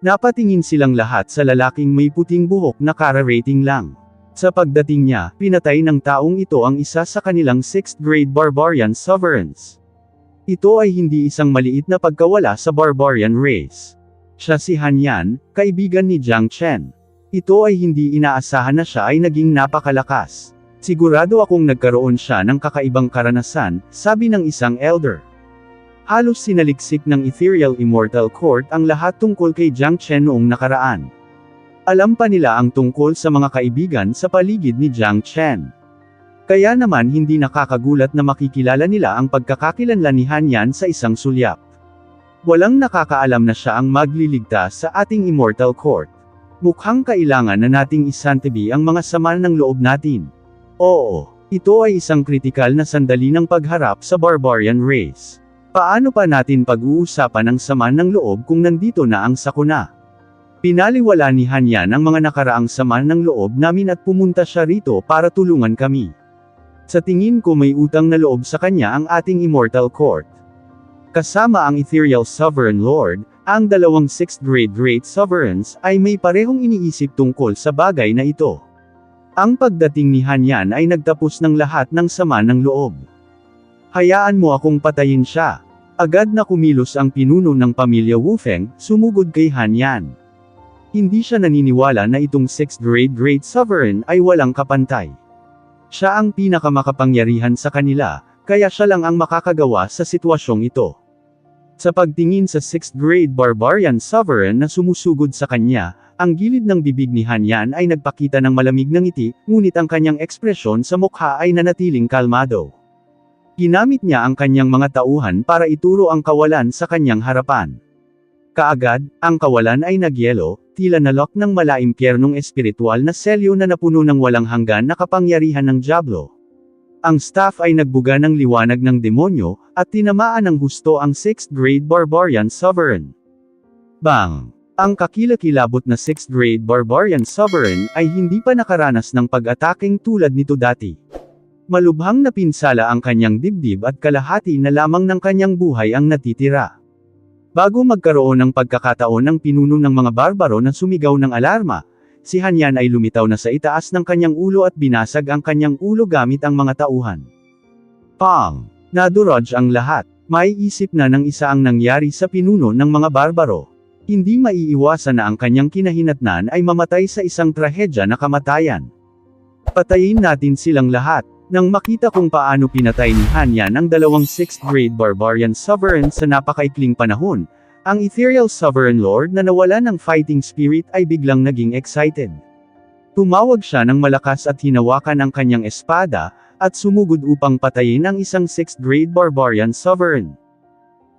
Napatingin silang lahat sa lalaking may puting buhok na kara-rating lang. Sa pagdating niya, pinatay ng taong ito ang isa sa kanilang 6th grade barbarian sovereigns. Ito ay hindi isang maliit na pagkawala sa barbarian race. Siya si Han Yan, kaibigan ni Jiang Chen. Ito ay hindi inaasahan na siya ay naging napakalakas. Sigurado akong nagkaroon siya ng kakaibang karanasan, sabi ng isang elder. Halos sinaliksik ng Ethereal Immortal Court ang lahat tungkol kay Jiang Chen noong nakaraan. Alam pa nila ang tungkol sa mga kaibigan sa paligid ni Jiang Chen. Kaya naman hindi nakakagulat na makikilala nila ang pagkakakilanlan ni Han Yan sa isang sulyap. Walang nakakaalam na siya ang magliligtas sa ating Immortal Court. Mukhang kailangan na nating isantabi ang mga sama ng loob natin. Oo, ito ay isang kritikal na sandali ng pagharap sa barbarian race. Paano pa natin pag-uusapan ang sama ng loob kung nandito na ang sakuna? Pinaliwala ni Han Yan ang mga nakaraang sama ng loob namin at pumunta siya rito para tulungan kami. Sa tingin ko may utang na loob sa kanya ang ating Immortal Court. Kasama ang Ethereal Sovereign Lord, ang dalawang 6th grade rate sovereigns ay may parehong iniisip tungkol sa bagay na ito. Ang pagdating ni Han Yan ay nagtapos ng lahat ng sama ng loob. Hayaan mo akong patayin siya. Agad na kumilos ang pinuno ng pamilya Wufeng, sumugod kay Han Yan. Hindi siya naniniwala na itong 6th grade rate sovereign ay walang kapantay. Siya ang pinakamakapangyarihan sa kanila, kaya siya lang ang makakagawa sa sitwasyong ito. Sa pagtingin sa 6th grade barbarian sovereign na sumusugod sa kanya, ang gilid ng bibig ni Han Yan ay nagpakita ng malamig na ngiti, ngunit ang kanyang ekspresyon sa mukha ay nanatiling kalmado. Ginamit niya ang kanyang mga tauhan para ituro ang kawalan sa kanyang harapan. Kaagad, ang kawalan ay nagyelo, tila nalok ng malaimpyernong espiritual na selyo na napuno ng walang hanggan na kapangyarihan ng dyablo. Ang staff ay nagbuga ng liwanag ng demonyo, at tinamaan ng husto ang 6th grade Barbarian Sovereign. Bang! Ang kakilakilabot na 6th grade Barbarian Sovereign ay hindi pa nakaranas ng pag-ataking tulad nito dati. Malubhang napinsala ang kanyang dibdib at kalahati na lamang ng kanyang buhay ang natitira. Bago magkaroon ng pagkakataon ng pinuno ng mga barbaro na sumigaw ng alarma, si Hanyan ay lumitaw na sa itaas ng kanyang ulo at binasag ang kanyang ulo gamit ang mga tauhan. Pang! Nadurog ang lahat. May isip na ng isa ang nangyari sa pinuno ng mga barbaro. Hindi maiiwasan na ang kanyang kinahinatnan ay mamatay sa isang trahedya na kamatayan. Patayin natin silang lahat. Nang makita kung paano pinatay ni Hanyan ang dalawang 6th grade Barbarian Sovereign sa napakaikling panahon, ang Ethereal Sovereign Lord na nawala ng fighting spirit ay biglang naging excited. Tumawag siya ng malakas at hinawakan ang kanyang espada, at sumugod upang patayin ang isang 6th grade Barbarian Sovereign.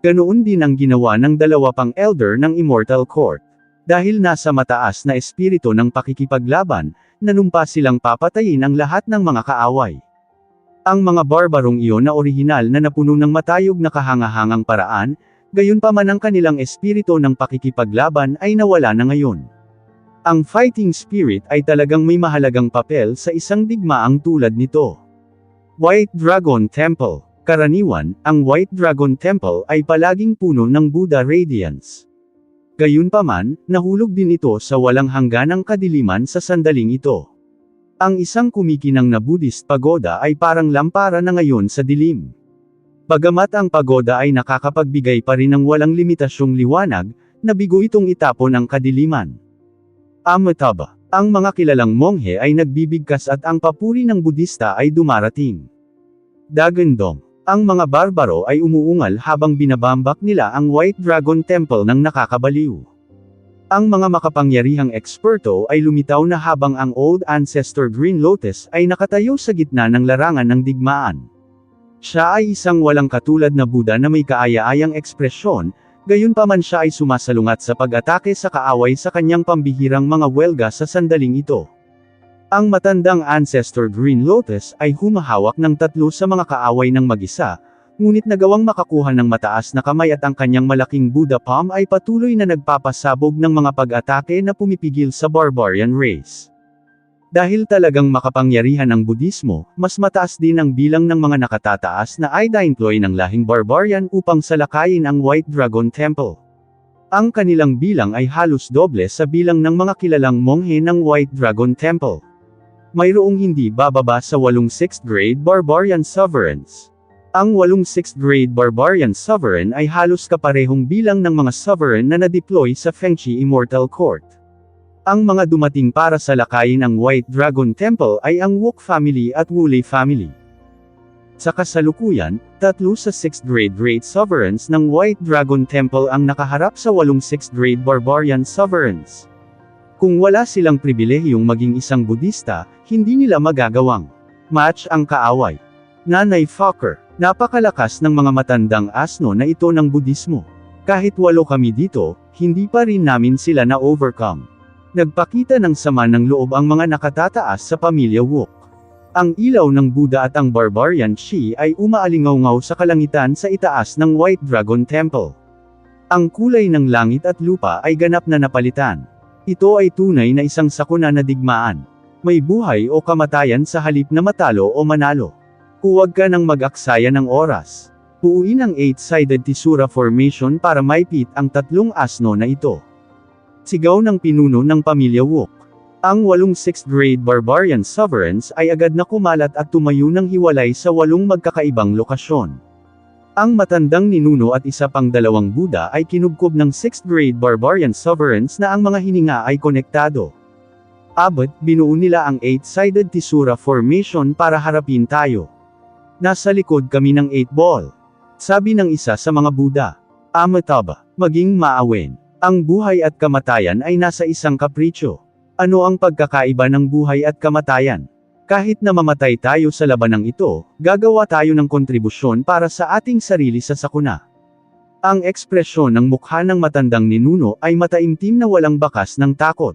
Ganoon din ang ginawa ng dalawa pang elder ng Immortal Court. Dahil nasa mataas na espiritu ng pakikipaglaban, nanumpa silang papatayin ang lahat ng mga kaaway. Ang mga barbarong iyon na orihinal na napuno ng matayog na kahangahangang paraan, gayunpaman ang kanilang espiritu ng pakikipaglaban ay nawala na ngayon. Ang fighting spirit ay talagang may mahalagang papel sa isang digmaang tulad nito. White Dragon Temple. Karaniwan, ang White Dragon Temple ay palaging puno ng Buddha Radiance. Gayunpaman, nahulog din ito sa walang hangganang kadiliman sa sandaling ito. Ang isang kumikinang na Buddhist pagoda ay parang lampara na ngayon sa dilim. Bagamat ang pagoda ay nakakapagbigay pa rin ng walang limitasyong liwanag, nabigo itong itapon ang kadiliman. Amitabha. Ang mga kilalang monghe ay nagbibigkas at ang papuri ng Budista ay dumarating. Dagandong. Ang mga barbaro ay umuungal habang binabambak nila ang White Dragon Temple ng nakakabaliw. Ang mga makapangyarihang eksperto ay lumitaw na habang ang Old Ancestor Green Lotus ay nakatayo sa gitna ng larangan ng digmaan. Siya ay isang walang katulad na Buddha na may kaaya-ayang ekspresyon, gayunpaman siya ay sumasalungat sa pag-atake sa kaaway sa kanyang pambihirang mga welga sa sandaling ito. Ang matandang Ancestor Green Lotus ay humahawak ng 3 sa mga kaaway ng mag-isa, ngunit nagawang makakuha ng mataas na kamay at ang kanyang malaking Buddha palm ay patuloy na nagpapasabog ng mga pag-atake na pumipigil sa barbarian race. Dahil talagang makapangyarihan ang Budismo, mas mataas din ang bilang ng mga nakatataas na Aida-employ ng lahing barbarian upang salakayin ang White Dragon Temple. Ang kanilang bilang ay halos doble sa bilang ng mga kilalang monghe ng White Dragon Temple. Mayroong hindi bababa sa 8 6th grade Barbarian Sovereigns. Ang 8 6th grade Barbarian Sovereign ay halos kaparehong bilang ng mga Sovereign na na-deploy sa Fengchi Immortal Court. Ang mga dumating para salakayin ang White Dragon Temple ay ang Wook family at Wulei family. Sa kasalukuyan, 3 sa 6th grade Great Sovereigns ng White Dragon Temple ang nakaharap sa 8 6th grade Barbarian Sovereigns. Kung wala silang pribilehiyong maging isang Budista, hindi nila magagawang match ang kaaway. Nanay Fokker. Napakalakas ng mga matandang asno na ito ng Budismo. Kahit 8 kami dito, hindi pa rin namin sila na-overcome. Nagpakita ng sama ng loob ang mga nakatataas sa pamilya Wook. Ang ilaw ng Buddha at ang Barbarian Shi ay umaalingaw-ngaw sa kalangitan sa itaas ng White Dragon Temple. Ang kulay ng langit at lupa ay ganap na napalitan. Ito ay tunay na isang sakuna na digmaan. May buhay o kamatayan sa halip na matalo o manalo. Huwag ka nang mag-aksaya ng oras. Puuin ang 8-sided Tisura Formation para maipit ang 3 asno na ito. Sigaw ng pinuno ng pamilya Wook. Ang 8 6th grade Barbarian Sovereigns ay agad na kumalat at tumayo ng hiwalay sa 8 magkakaibang lokasyon. Ang matandang ninuno at isa pang 2 Buddha ay kinubkob ng 6th grade Barbarian Sovereigns na ang mga hininga ay konektado. Abot, binuo nila ang 8-sided Tisura Formation para harapin tayo. Nasa likod kami ng 8 ball. Sabi ng isa sa mga Buddha. Amitabha, maging maawen. Ang buhay at kamatayan ay nasa isang kapritsyo. Ano ang pagkakaiba ng buhay at kamatayan? Kahit na mamatay tayo sa labanang ito, gagawa tayo ng kontribusyon para sa ating sarili sa sakuna. Ang ekspresyon ng mukha ng matandang ninuno ay mataimtim na walang bakas ng takot.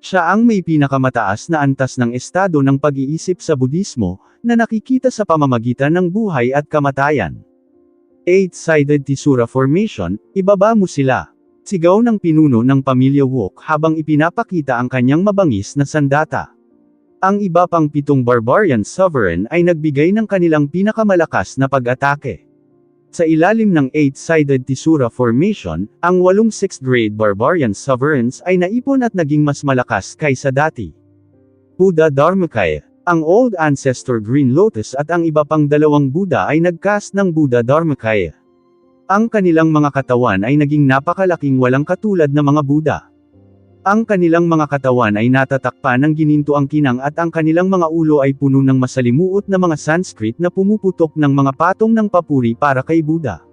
Siya ang may pinakamataas na antas ng estado ng pag-iisip sa Budismo, na nakikita sa pamamagitan ng buhay at kamatayan. 8-sided Tisura Formation, ibaba mo sila. Sigaw ng pinuno ng pamilya Wok habang ipinapakita ang kanyang mabangis na sandata. Ang iba pang 7 barbarian sovereign ay nagbigay ng kanilang pinakamalakas na pag-atake. Sa ilalim ng 8-sided Tisura Formation, ang 8 6th grade barbarian sovereigns ay naipon at naging mas malakas kaysa dati. Buddha Dharmakaya, ang Old Ancestor Green Lotus at ang iba pang 2 Buddha ay nagcast ng Buddha Dharmakaya. Ang kanilang mga katawan ay naging napakalaking walang katulad na mga Buddha. Ang kanilang mga katawan ay natatakpan ng ginintuang kinang at ang kanilang mga ulo ay puno ng masalimuot na mga Sanskrit na pumuputok ng mga patong ng papuri para kay Buddha.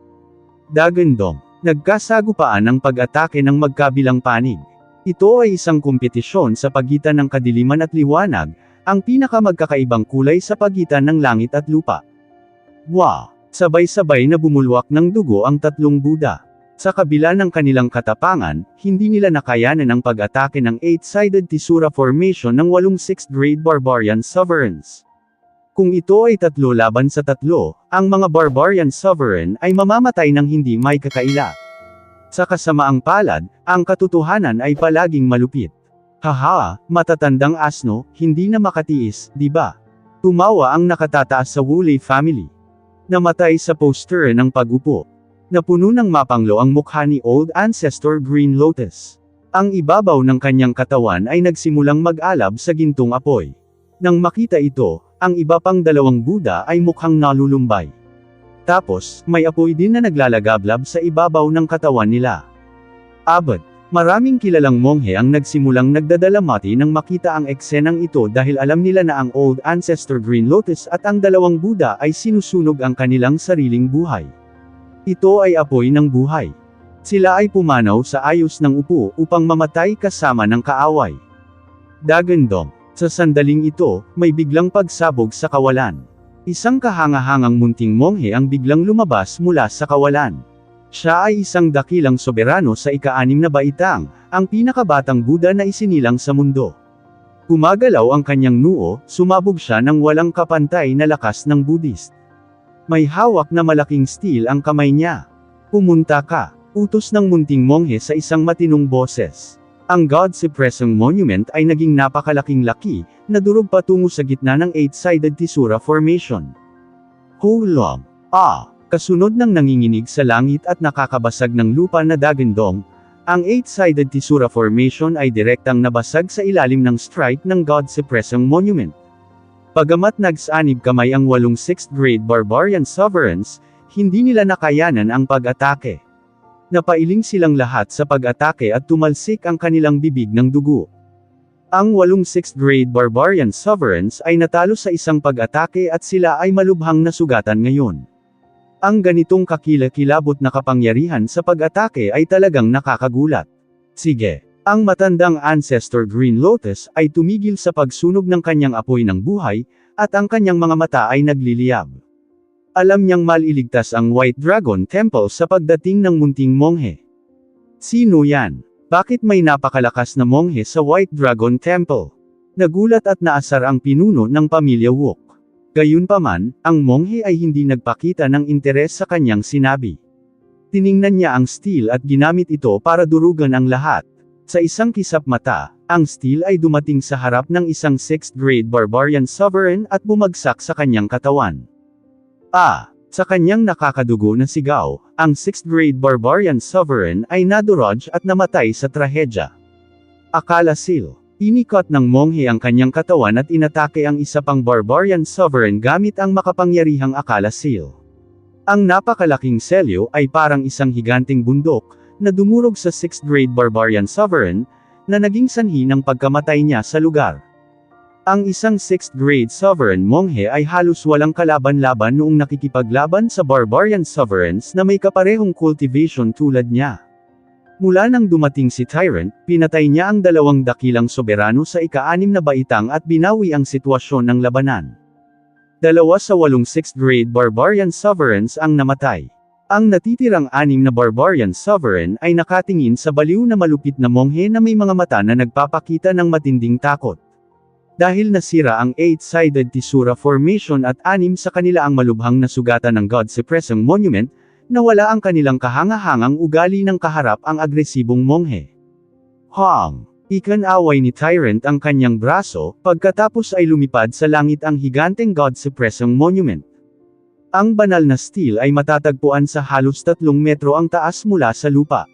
Dagandong, nagkasagupaan ang pag-atake ng magkabilang panig. Ito ay isang kompetisyon sa pagitan ng kadiliman at liwanag, ang pinakamagkakaibang kulay sa pagitan ng langit at lupa. Wow! Sabay-sabay na bumulwak ng dugo ang 3 Buddha. Sa kabila ng kanilang katapangan, hindi nila nakayanan ang pag-atake ng 8-sided Tisura Formation ng 8 6th grade barbarian sovereigns. Kung ito ay 3 laban sa 3, ang mga barbarian sovereign ay mamamatay ng hindi may kakaila. Sa kasamaang palad, ang katotohanan ay palaging malupit. Haha, matatandang asno, hindi na makatiis, di ba? Tumawa ang nakatataas sa Woolley family. Namatay sa poster ng pag-upo. Napuno ng mapanglo ang mukha ni Old Ancestor Green Lotus. Ang ibabaw ng kanyang katawan ay nagsimulang mag-alab sa gintong apoy. Nang makita ito, ang iba pang 2 Buddha ay mukhang nalulumbay. Tapos, may apoy din na naglalagablab sa ibabaw ng katawan nila. Abad, maraming kilalang monghe ang nagsimulang nagdadalamati nang makita ang eksenang ito dahil alam nila na ang Old Ancestor Green Lotus at ang 2 Buddha ay sinusunog ang kanilang sariling buhay. Ito ay apoy ng buhay. Sila ay pumanaw sa ayos ng upo upang mamatay kasama ng kaaway. Dagandong, sa sandaling ito, may biglang pagsabog sa kawalan. Isang kahangahangang munting monghe ang biglang lumabas mula sa kawalan. Siya ay isang dakilang soberano sa ika-6 na baitang, ang pinakabatang Buddha na isinilang sa mundo. Gumagalaw ang kanyang noo, sumabog siya ng walang kapantay na lakas ng Buddhist. May hawak na malaking steel ang kamay niya. Pumunta ka, utos ng munting monghe sa isang matinong boses. Ang God-suppressing monument ay naging napakalaking laki, na durog patungo sa gitna ng 8-sided Tisura Formation. Hulong! Kasunod ng nanginginig sa langit at nakakabasag ng lupa na dagandong, ang 8-sided Tisura Formation ay direktang nabasag sa ilalim ng strike ng God-suppressing monument. Bagamat nagsanib kamay ang 8 6th grade barbarian sovereigns, hindi nila nakayanan ang pag-atake. Napailing silang lahat sa pag-atake at tumalsik ang kanilang bibig ng dugo. Ang 8 6th grade barbarian sovereigns ay natalo sa isang pag-atake at sila ay malubhang nasugatan ngayon. Ang ganitong kakilakilabot na kapangyarihan sa pag-atake ay talagang nakakagulat. Sige. Ang matandang Ancestor Green Lotus ay tumigil sa pagsunog ng kanyang apoy ng buhay, at ang kanyang mga mata ay nagliliyab. Alam niyang maliligtas ang White Dragon Temple sa pagdating ng munting monghe. Sino yan? Bakit may napakalakas na monghe sa White Dragon Temple? Nagulat at naasar ang pinuno ng pamilya Wok. Gayunpaman, ang monghe ay hindi nagpakita ng interes sa kanyang sinabi. Tiningnan niya ang steel at ginamit ito para durugan ang lahat. Sa isang kisap mata, ang steel ay dumating sa harap ng isang 6th grade barbarian sovereign at bumagsak sa kanyang katawan. Sa kanyang nakakadugo na sigaw, ang 6th grade barbarian sovereign ay nadurog at namatay sa trahedya. Akala seal. Inikot ng monghe ang kanyang katawan at inatake ang isa pang barbarian sovereign gamit ang makapangyarihang akala seal. Ang napakalaking selyo ay parang isang higanting bundok, na dumurog sa 6th grade barbarian sovereign, na naging sanhi ng pagkamatay niya sa lugar. Ang isang 6th grade sovereign monghe ay halos walang kalaban-laban noong nakikipaglaban sa barbarian sovereigns na may kaparehong cultivation tulad niya. Mula nang dumating si Tyrant, pinatay niya ang 2 dakilang soberano sa ika-6 na baitang at binawi ang sitwasyon ng labanan. 2 sa 8 6th grade barbarian sovereigns ang namatay. Ang natitirang 6 na barbarian sovereign ay nakatingin sa baliw na malupit na monghe na may mga mata na nagpapakita ng matinding takot. Dahil nasira ang 8-sided Tisura formation at 6 sa kanila ang malubhang na sugatan ng God-suppressing monument, nawala ang kanilang kahangahangang ugali ng kaharap ang agresibong monghe. Ikan-away ni Tyrant ang kanyang braso, pagkatapos ay lumipad sa langit ang higanteng God-suppressing monument. Ang banal na steel ay matatagpuan sa halos 3 metro ang taas mula sa lupa.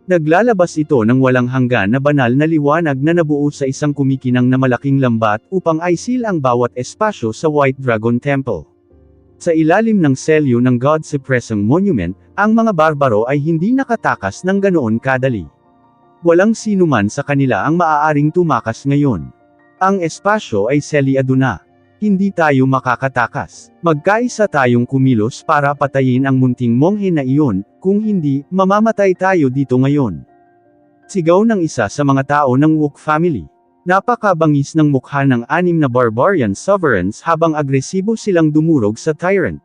Naglalabas ito ng walang hanggan na banal na liwanag na nabuo sa isang kumikinang na malaking lambat upang aisil ang bawat espasyo sa White Dragon Temple. Sa ilalim ng selyo ng God-suppressing monument, ang mga barbaro ay hindi nakatakas ng ganoon kadali. Walang sinuman sa kanila ang maaaring tumakas ngayon. Ang espasyo ay selyado na. Hindi tayo makakatakas. Magkaisa tayong kumilos para patayin ang munting monghe na iyon, kung hindi, mamamatay tayo dito ngayon. Sigaw ng isa sa mga tao ng Wook family. Napakabangis ng mukha ng 6 na barbarian sovereigns habang agresibo silang dumurog sa Tyrant.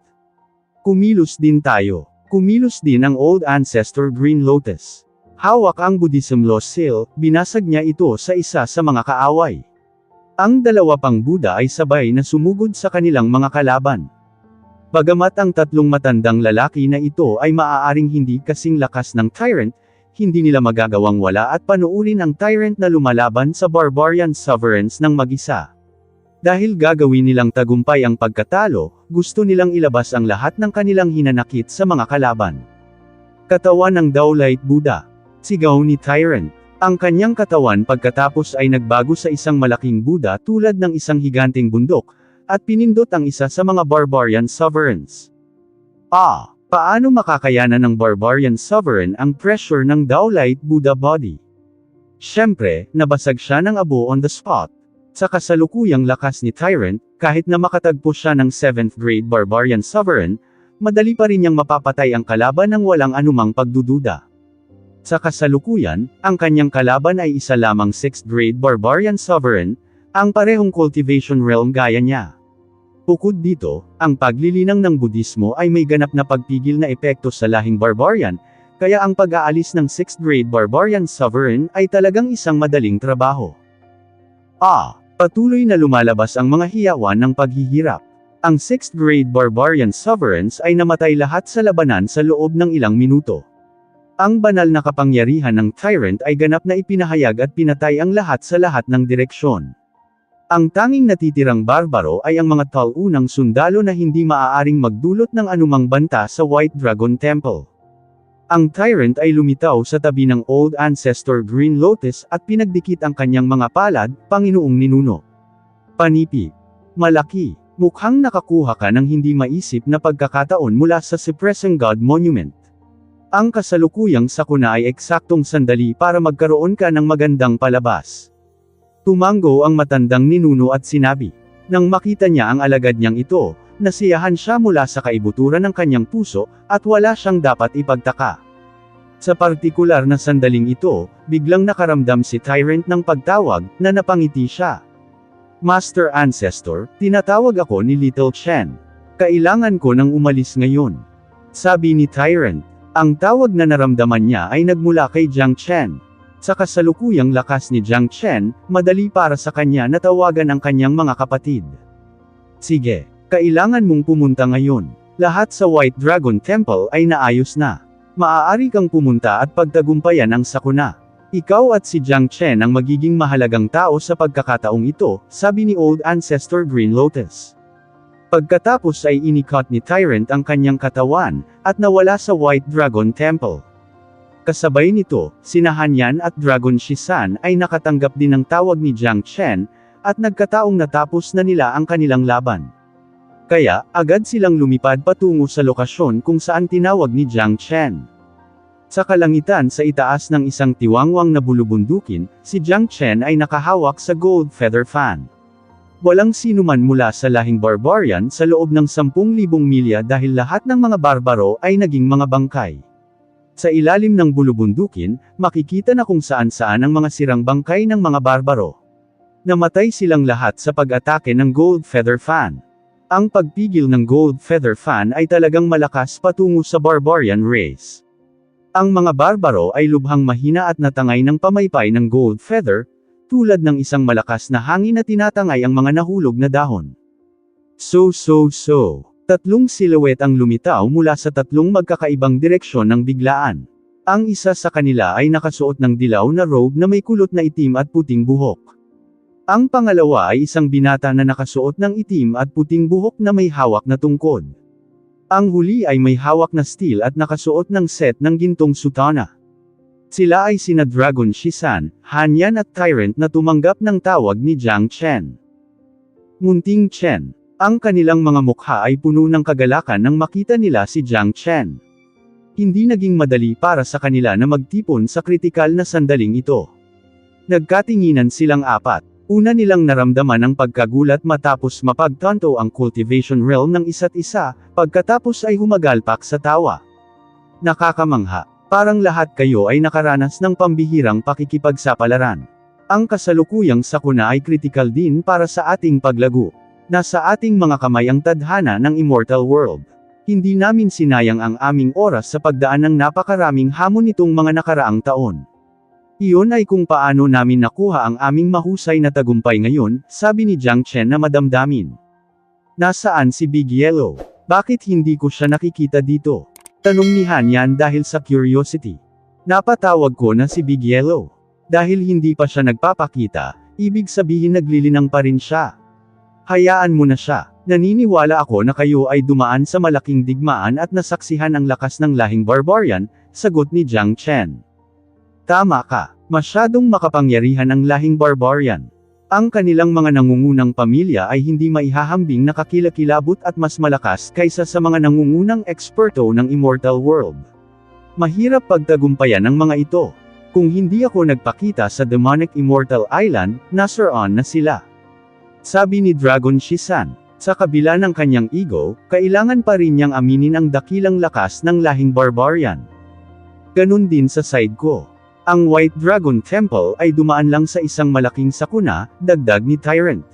Kumilos din tayo. Kumilos din ang Old Ancestor Green Lotus. Hawak ang Buddhism Law Seal, binasag niya ito sa isa sa mga kaaway. Ang 2 pang Buddha ay sabay na sumugod sa kanilang mga kalaban. Bagamat ang 3 matandang lalaki na ito ay maaaring hindi kasing lakas ng Tyrant, hindi nila magagawang wala at panuurin ang Tyrant na lumalaban sa barbarian sovereigns ng mag-isa. Dahil gagawin nilang tagumpay ang pagkatalo, gusto nilang ilabas ang lahat ng kanilang hinanakit sa mga kalaban. Katawan ng Daolite Buddha. Sigaw ni Tyrant. Ang kanyang katawan pagkatapos ay nagbago sa isang malaking Buddha tulad ng isang higanteng bundok, at pinindot ang isa sa mga barbarian sovereigns. Paano makakayanan ng barbarian sovereign ang pressure ng Daolite Buddha body? Siyempre, nabasag siya ng abo on the spot. Sa kasalukuyang lakas ni Tyrant, kahit na makatagpo siya ng 7th grade barbarian sovereign, madali pa rin niyang mapapatay ang kalaban ng walang anumang pagdududa. Sa kasalukuyan, ang kanyang kalaban ay isa lamang 6th grade barbarian sovereign, ang parehong cultivation realm gaya niya. Bukod dito, ang paglilinang ng Budismo ay may ganap na pagpigil na epekto sa lahing barbarian, kaya ang pag-aalis ng 6th grade barbarian sovereign ay talagang isang madaling trabaho. Patuloy na lumalabas ang mga hiyawan ng paghihirap. Ang 6th grade barbarian sovereigns ay namatay lahat sa labanan sa loob ng ilang minuto. Ang banal na kapangyarihan ng Tyrant ay ganap na ipinahayag at pinatay ang lahat sa lahat ng direksyon. Ang tanging natitirang barbaro ay ang mga taunang sundalo na hindi maaaring magdulot ng anumang banta sa White Dragon Temple. Ang Tyrant ay lumitaw sa tabi ng Old Ancestor Green Lotus at pinagdikit ang kanyang mga palad, Panginoong ninuno. Panipi. Malaki. Mukhang nakakuha ka ng hindi maisip na pagkakataon mula sa Suppressing God Monument. Ang kasalukuyang sakuna ay eksaktong sandali para magkaroon ka ng magandang palabas. Tumango ang matandang ninuno at sinabi. Nang makita niya ang alagad niyang ito, nasiyahan siya mula sa kaibuturan ng kanyang puso, at wala siyang dapat ipagtaka. Sa partikular na sandaling ito, biglang nakaramdam si Tyrant ng pagtawag, na napangiti siya. Master Ancestor, tinatawag ako ni Little Chen. Kailangan ko nang umalis ngayon. Sabi ni Tyrant. Ang tawag na naramdaman niya ay nagmula kay Jiang Chen. Sa kasalukuyang lakas ni Jiang Chen, madali para sa kanya na tawagan ang kanyang mga kapatid. Sige, kailangan mong pumunta ngayon. Lahat sa White Dragon Temple ay naayos na. Maaari kang pumunta at pagtagumpayan ang sakuna. Ikaw at si Jiang Chen ang magiging mahalagang tao sa pagkakataong ito, sabi ni Old Ancestor Green Lotus. Pagkatapos ay inikat ni Tyrant ang kanyang katawan, at nawala sa White Dragon Temple. Kasabay nito, sina Hanyan at Dragon Shisan ay nakatanggap din ng tawag ni Jiang Chen, at nagkataong natapos na nila ang kanilang laban. Kaya, agad silang lumipad patungo sa lokasyon kung saan tinawag ni Jiang Chen. Sa kalangitan sa itaas ng isang tiwangwang na bulubundukin, si Jiang Chen ay nakahawak sa gold feather fan. Walang sinuman mula sa lahing barbarian sa loob ng 10,000 milya dahil lahat ng mga barbaro ay naging mga bangkay. Sa ilalim ng bulubundukin, makikita na kung saan-saan ang mga sirang bangkay ng mga barbaro. Namatay silang lahat sa pag-atake ng Gold Feather Fan. Ang pagpigil ng Gold Feather Fan ay talagang malakas patungo sa barbarian race. Ang mga barbaro ay lubhang mahina at natangay ng pamaypay ng Gold Feather, tulad ng isang malakas na hangin na tinatangay ang mga nahulog na dahon. Tatlong silhouette ang lumitaw mula sa tatlong magkakaibang direksyon ng biglaan. Ang isa sa kanila ay nakasuot ng dilaw na robe na may kulot na itim at puting buhok. Ang pangalawa ay isang binata na nakasuot ng itim at puting buhok na may hawak na tungkod. Ang huli ay may hawak na steel at nakasuot ng set ng gintong sutana. Sila ay sina Dragon Shisan, Hanyan at Tyrant na tumanggap ng tawag ni Jiang Chen. Munting Chen. Ang kanilang mga mukha ay puno ng kagalakan nang makita nila si Jiang Chen. Hindi naging madali para sa kanila na magtipon sa kritikal na sandaling ito. Nagkatinginan silang apat. Una nilang naramdaman ang pagkagulat matapos mapagtanto ang cultivation realm ng isa't isa, pagkatapos ay humagalpak sa tawa. Nakakamangha. Parang lahat kayo ay nakaranas ng pambihirang pakikipagsapalaran. Ang kasalukuyang sakuna ay kritikal din para sa ating paglago. Nasa ating mga kamay ang tadhana ng Immortal World. Hindi namin sinayang ang aming oras sa pagdaan ng napakaraming hamon nitong mga nakaraang taon. Iyon ay kung paano namin nakuha ang aming mahusay na tagumpay ngayon, sabi ni Jiang Chen na madamdamin. Nasaan si Big Yellow? Bakit hindi ko siya nakikita dito? Tanong ni Hanyan dahil sa curiosity. Napatawag ko na si Big Yellow. Dahil hindi pa siya nagpapakita, ibig sabihin naglilinang pa rin siya. Hayaan mo na siya. Naniniwala ako na kayo ay dumaan sa malaking digmaan at nasaksihan ang lakas ng lahing barbarian, sagot ni Jiang Chen. Tama ka. Masyadong makapangyarihan ang lahing barbarian. Ang kanilang mga nangungunang pamilya ay hindi maihahambing na kakilakilabot at mas malakas kaysa sa mga nangungunang eksperto ng Immortal World. Mahirap pagtagumpayan ang mga ito. Kung hindi ako nagpakita sa Demonic Immortal Island, nasaroon na sila. Sabi ni Dragon Shisan. Sa kabila ng kanyang ego, kailangan pa rin niyang aminin ang dakilang lakas ng lahing barbarian. Ganun din sa side ko. Ang White Dragon Temple ay dumaan lang sa isang malaking sakuna, dagdag ni Tyrant.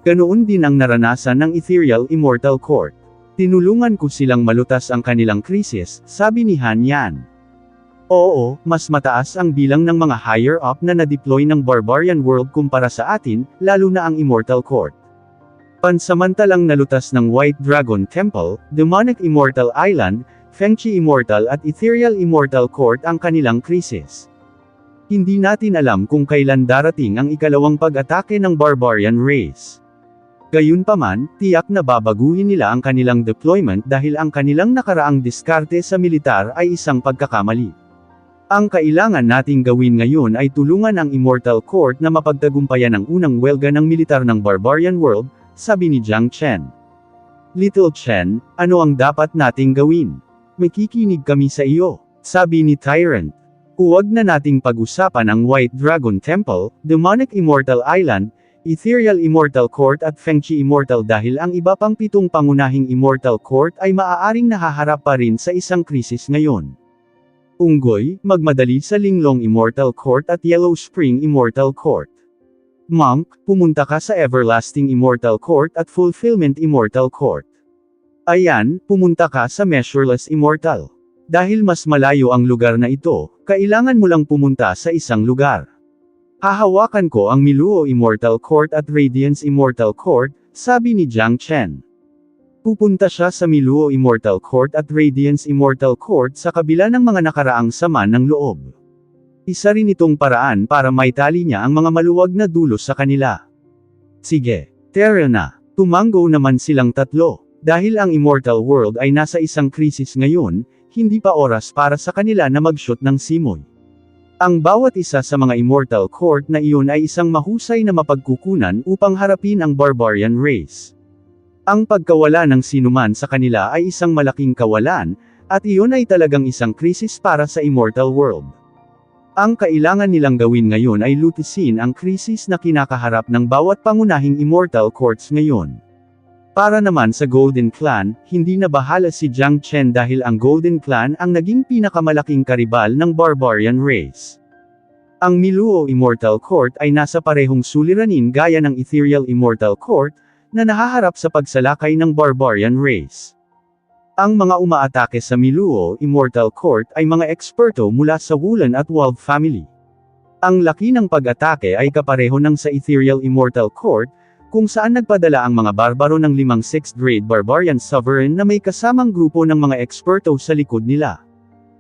Ganoon din ang naranasan ng Ethereal Immortal Court. Tinulungan ko silang malutas ang kanilang krisis, sabi ni Hanyan. Oo, mas mataas ang bilang ng mga higher up na na-deploy ng Barbarian World kumpara sa atin, lalo na ang Immortal Court. Pansamantalang nalutas ng White Dragon Temple, Demonic Immortal Island, Fengchi Immortal at Ethereal Immortal Court ang kanilang krisis. Hindi natin alam kung kailan darating ang ikalawang pag-atake ng Barbarian Race. Gayunpaman, tiyak na babaguhin nila ang kanilang deployment dahil ang kanilang nakaraang diskarte sa militar ay isang pagkakamali. Ang kailangan nating gawin ngayon ay tulungan ang Immortal Court na mapagtagumpayan ang unang welga ng militar ng Barbarian World, sabi ni Jiang Chen. Little Chen, ano ang dapat nating gawin? Makikinig kami sa iyo, sabi ni Tyrant. Huwag na nating pag-usapan ang White Dragon Temple, Demonic Immortal Island, Ethereal Immortal Court at Fengchi Immortal dahil ang iba pang 7 pangunahing Immortal Court ay maaaring nahaharap pa rin sa isang krisis ngayon. Unggoy, magmadali sa Linglong Immortal Court at Yellow Spring Immortal Court. Monk, pumunta ka sa Everlasting Immortal Court at Fulfillment Immortal Court. Ayan, pumunta ka sa Measureless Immortal. Dahil mas malayo ang lugar na ito, kailangan mo lang pumunta sa isang lugar. Hahawakan ko ang Miluo Immortal Court at Radiance Immortal Court, sabi ni Jiang Chen. Pupunta siya sa Miluo Immortal Court at Radiance Immortal Court sa kabila ng mga nakaraang sama ng loob. Isa rin itong paraan para maitali niya ang mga maluwag na dulo sa kanila. Sige, tara na. Tumanggo naman silang tatlo. Dahil ang Immortal World ay nasa isang krisis ngayon, hindi pa oras para sa kanila na mag-shoot ng simoy. Ang bawat isa sa mga Immortal Court na iyon ay isang mahusay na mapagkukunan upang harapin ang Barbarian Race. Ang pagkawala ng sinuman sa kanila ay isang malaking kawalan, at iyon ay talagang isang krisis para sa Immortal World. Ang kailangan nilang gawin ngayon ay lutisin ang krisis na kinakaharap ng bawat pangunahing Immortal Courts ngayon. Para naman sa Golden Clan, hindi na bahala si Jiang Chen dahil ang Golden Clan ang naging pinakamalaking karibal ng barbarian race. Ang Miluo Immortal Court ay nasa parehong suliranin gaya ng Ethereal Immortal Court, na nahaharap sa pagsalakay ng barbarian race. Ang mga umaatake sa Miluo Immortal Court ay mga eksperto mula sa Wulan at Wolf family. Ang laki ng pag-atake ay kapareho ng sa Ethereal Immortal Court, kung saan nagpadala ang mga barbaro ng 5 6th grade barbarian sovereign na may kasamang grupo ng mga eksperto sa likod nila.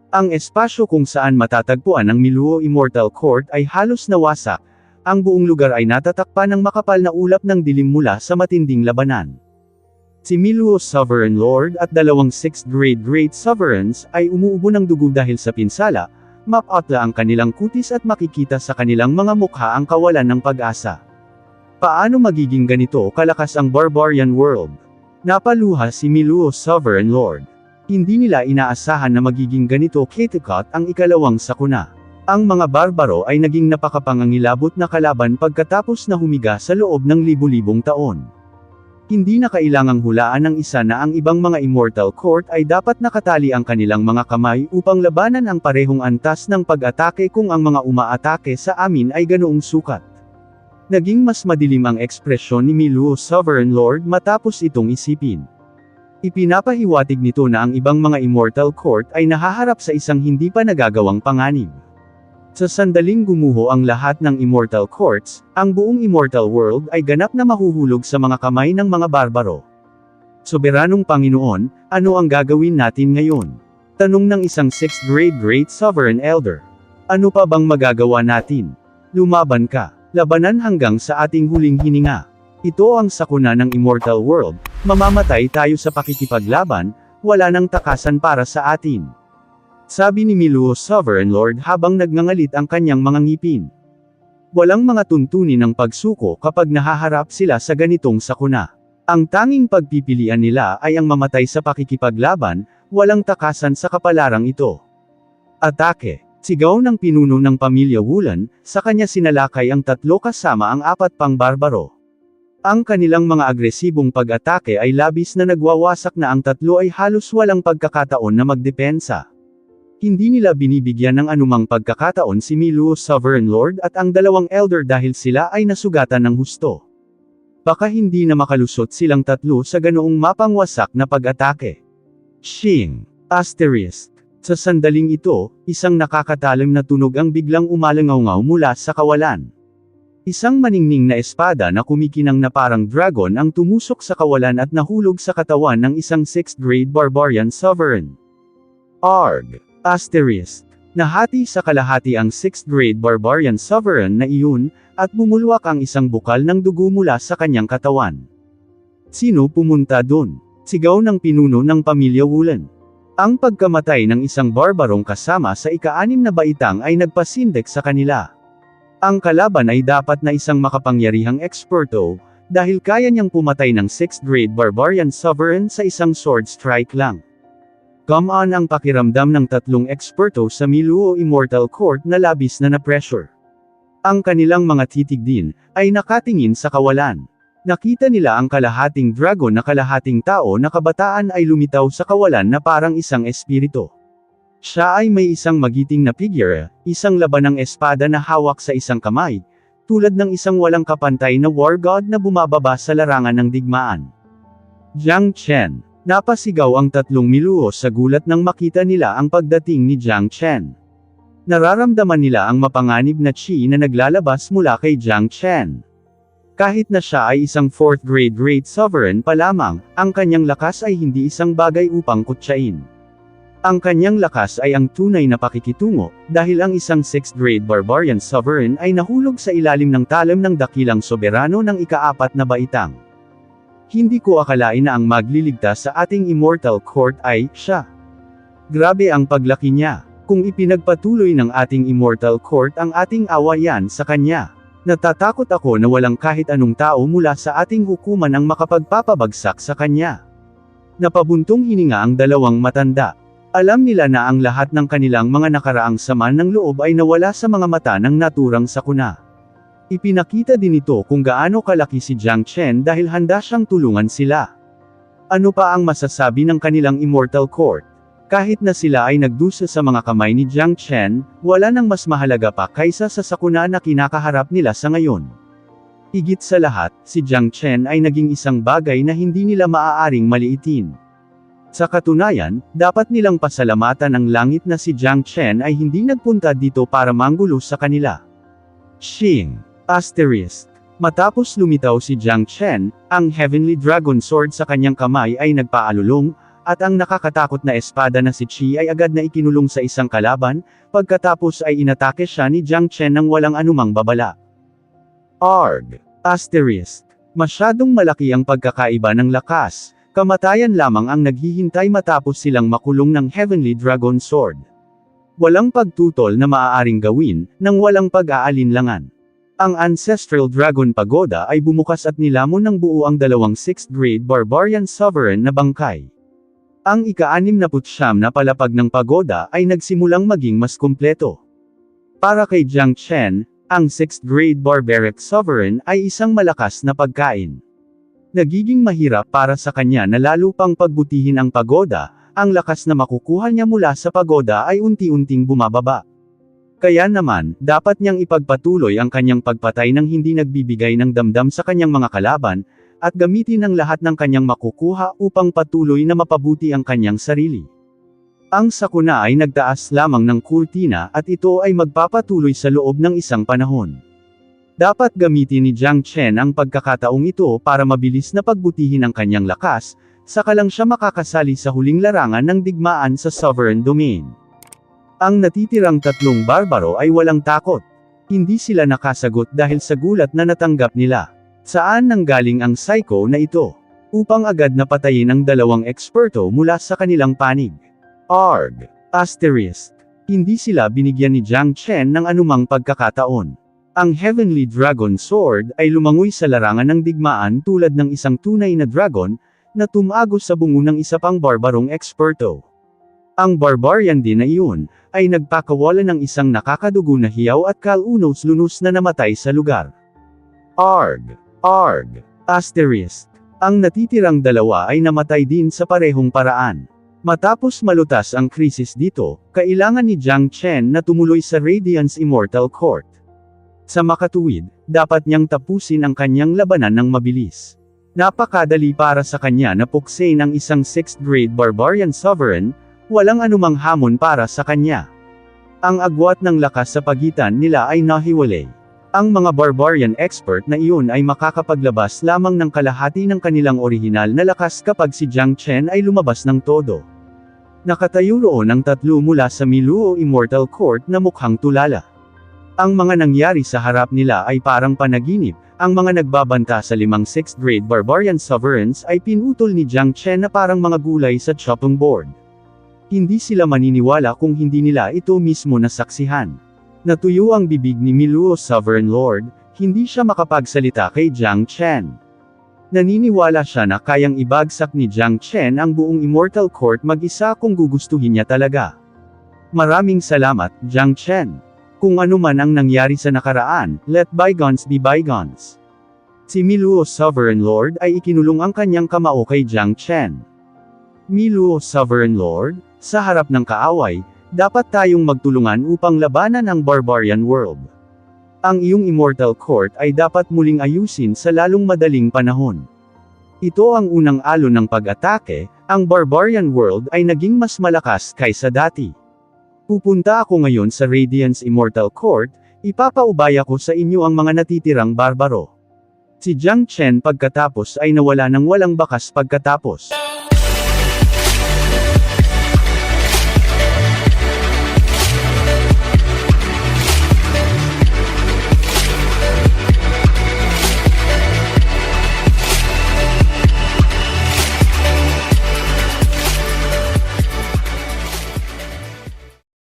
Ang espasyo kung saan matatagpuan ang Miluo Immortal Court ay halos nawasak, ang buong lugar ay natatakpan ng makapal na ulap ng dilim mula sa matinding labanan. Si Miluo Sovereign Lord at 2 6th grade Great Sovereigns ay umuubo ng dugo dahil sa pinsala, mapatla ang kanilang kutis at makikita sa kanilang mga mukha ang kawalan ng pag-asa. Paano magiging ganito kalakas ang barbarian world? Napaluha si Miluo Sovereign Lord. Hindi nila inaasahan na magiging ganito katikat ang ikalawang sakuna. Ang mga barbaro ay naging napakapangangilabot na kalaban pagkatapos na humiga sa loob ng libu-libong taon. Hindi na kailangang hulaan ng isa na ang ibang mga Immortal Court ay dapat nakatali ang kanilang mga kamay upang labanan ang parehong antas ng pag-atake kung ang mga umaatake sa amin ay ganoong sukat. Naging mas madilim ang ekspresyon ni Miluo Sovereign Lord matapos itong isipin. Ipinapahiwatig nito na ang ibang mga Immortal Court ay nahaharap sa isang hindi pa nagagawang panganib. Sa sandaling gumuho ang lahat ng Immortal Courts, ang buong Immortal World ay ganap na mahuhulog sa mga kamay ng mga barbaro. Soberanong Panginoon, ano ang gagawin natin ngayon? Tanong ng isang 6th grade Great Sovereign Elder. Ano pa bang magagawa natin? Lumaban ka. Labanan hanggang sa ating huling hininga. Ito ang sakuna ng Immortal World, mamamatay tayo sa pakikipaglaban, wala nang takasan para sa atin. Sabi ni Miluo Sovereign Lord habang nagngangalit ang kanyang mga ngipin. Walang mga tuntunin ng pagsuko kapag nahaharap sila sa ganitong sakuna. Ang tanging pagpipilian nila ay ang mamatay sa pakikipaglaban, walang takasan sa kapalarang ito. Atake. Sigaw ng pinuno ng pamilya Wulan, sa kanya sinalakay ang 3 kasama ang 4 pang barbaro. Ang kanilang mga agresibong pag-atake ay labis na nagwawasak na ang 3 ay halos walang pagkakataon na magdepensa. Hindi nila binibigyan ng anumang pagkakataon si Miluo Sovereign Lord at ang 2 elder dahil sila ay nasugatan ng husto. Baka hindi na makalusot silang 3 sa ganoong mapangwasak na pag-atake. Shing. Asterisk. Sa sandaling ito, isang nakakatalim na tunog ang biglang umalangaw mula sa kawalan. Isang maningning na espada na kumikinang na parang dragon ang tumusok sa kawalan at nahulog sa katawan ng isang 6th grade barbarian sovereign. Arg. Asterisk. Nahati sa kalahati ang 6th grade barbarian sovereign na iyon, at bumulwak ang isang bukal ng dugo mula sa kanyang katawan. Sino pumunta doon? Sigaw ng pinuno ng pamilya Wulan. Ang pagkamatay ng isang barbarong kasama sa ika-6 na baitang ay nagpasindik sa kanila. Ang kalaban ay dapat na isang makapangyarihang eksperto, dahil kaya niyang pumatay ng 6th grade barbarian sovereign sa isang sword strike lang. Gumaan ang pakiramdam ng 3 eksperto sa Miluo Immortal Court na labis na pressure. Ang kanilang mga titig din, ay nakatingin sa kawalan. Nakita nila ang kalahating dragon na kalahating tao na kabataan ay lumitaw sa kawalan na parang isang espiritu. Siya ay may isang magiting na figure, isang labanang espada na hawak sa isang kamay, tulad ng isang walang kapantay na war god na bumababa sa larangan ng digmaan. Jiang Chen. Napasigaw ang 3 Miluo sa gulat nang makita nila ang pagdating ni Jiang Chen. Nararamdaman nila ang mapanganib na chi na naglalabas mula kay Jiang Chen. Kahit na siya ay isang 4th grade Great Sovereign pa lamang, ang kanyang lakas ay hindi isang bagay upang kutsain. Ang kanyang lakas ay ang tunay na pakikitungo, dahil ang isang 6th grade Barbarian Sovereign ay nahulog sa ilalim ng talim ng dakilang soberano ng ika-4 na baitang. Hindi ko akalain na ang magliligtas sa ating Immortal Court ay siya. Grabe ang paglaki niya. Kung ipinagpatuloy ng ating Immortal Court ang ating awayan sa kanya. Natatakot ako na walang kahit anong tao mula sa ating hukuman ang makapagpapabagsak sa kanya. Napabuntong hininga ang 2 matanda. Alam nila na ang lahat ng kanilang mga nakaraang sama ng loob ay nawala sa mga mata ng naturang sakuna. Ipinakita din ito kung gaano kalaki si Jiang Chen dahil handa siyang tulungan sila. Ano pa ang masasabi ng kanilang Immortal Court? Kahit na sila ay nagdusa sa mga kamay ni Jiang Chen, wala nang mas mahalaga pa kaysa sa sakuna na kinakaharap nila sa ngayon. Higit sa lahat, si Jiang Chen ay naging isang bagay na hindi nila maaaring maliitin. Sa katunayan, dapat nilang pasalamatan ang langit na si Jiang Chen ay hindi nagpunta dito para manggulo sa kanila. Xing. Asterisk. Matapos lumitaw si Jiang Chen, ang Heavenly Dragon Sword sa kanyang kamay ay nagpaalulong, at ang nakakatakot na espada na si Qi ay agad na ikinulong sa isang kalaban, pagkatapos ay inatake siya ni Jiang Chen nang walang anumang babala. Arg. Asterisk. Masyadong malaki ang pagkakaiba ng lakas, kamatayan lamang ang naghihintay matapos silang makulong ng Heavenly Dragon Sword. Walang pagtutol na maaaring gawin, nang walang pag-aalinlangan. Ang Ancestral Dragon Pagoda ay bumukas at nilamon ng buo ang dalawang 6th grade Barbarian Sovereign na bangkay. Ang ika-69 na palapag ng pagoda ay nagsimulang maging mas kumpleto. Para kay Jiang Chen, ang 6th grade Barbaric Sovereign ay isang malakas na pagkain. Nagiging mahirap para sa kanya na lalo pang pagbutihin ang pagoda, ang lakas na makukuha niya mula sa pagoda ay unti-unting bumababa. Kaya naman, dapat niyang ipagpatuloy ang kanyang pagpatay ng hindi nagbibigay ng damdam sa kanyang mga kalaban, at gamitin ang lahat ng kanyang makukuha upang patuloy na mapabuti ang kanyang sarili. Ang sakuna ay nagtaas lamang ng kurtina at ito ay magpapatuloy sa loob ng isang panahon. Dapat gamitin ni Jiang Chen ang pagkakataong ito para mabilis na pagbutihin ang kanyang lakas, saka lang siya makakasali sa huling larangan ng digmaan sa Sovereign Domain. Ang natitirang tatlong barbaro ay walang takot. Hindi sila nakasagot dahil sa gulat na natanggap nila. Saan nanggaling ang psycho na ito? Upang agad na patayin ang dalawang eksperto mula sa kanilang panig. Arg. Asterisk. Hindi sila binigyan ni Jiang Chen ng anumang pagkakataon. Ang Heavenly Dragon Sword ay lumangoy sa larangan ng digmaan tulad ng isang tunay na dragon, na tumagos sa bungo ng isa pang barbarong eksperto. Ang barbarian din na iyon, ay nagpakawala ng isang nakakadugo na hiyaw at kalunos-lunos na namatay sa lugar. Arg. Arg. Asterisk. Ang natitirang dalawa ay namatay din sa parehong paraan. Matapos malutas ang krisis dito, kailangan ni Jiang Chen na tumuloy sa Radiance Immortal Court. Sa makatuwid, dapat niyang tapusin ang kanyang labanan ng mabilis. Napakadali para sa kanya na puksain ang isang 6th grade Barbarian Sovereign, walang anumang hamon para sa kanya. Ang agwat ng lakas sa pagitan nila ay nahiwalay. Ang mga barbarian expert na iyon ay makakapaglabas lamang ng kalahati ng kanilang orihinal na lakas kapag si Jiang Chen ay lumabas ng todo. Nakatayo roon ang tatlo mula sa Miluo Immortal Court na mukhang tulala. Ang mga nangyari sa harap nila ay parang panaginip, ang mga nagbabanta sa 5 6th grade Barbarian Sovereigns ay pinutol ni Jiang Chen na parang mga gulay sa chopping board. Hindi sila maniniwala kung hindi nila ito mismo nasaksihan. Natuyo ang bibig ni Miluo Sovereign Lord, hindi siya makapagsalita kay Jiang Chen. Naniniwala siya na kayang ibagsak ni Jiang Chen ang buong Immortal Court mag-isa kung gugustuhin niya talaga. Maraming salamat, Jiang Chen. Kung ano man ang nangyari sa nakaraan, let bygones be bygones. Si Miluo Sovereign Lord ay ikinulong ang kanyang kamao kay Jiang Chen. Miluo Sovereign Lord, sa harap ng kaaway, dapat tayong magtulungan upang labanan ang Barbarian World. Ang iyong Immortal Court ay dapat muling ayusin sa lalong madaling panahon. Ito ang unang alon ng pag-atake, ang Barbarian World ay naging mas malakas kaysa dati. Pupunta ako ngayon sa Radiance Immortal Court, ipapaubaya ko sa inyo ang mga natitirang barbaro. Si Jiang Chen pagkatapos ay nawala ng walang bakas pagkatapos.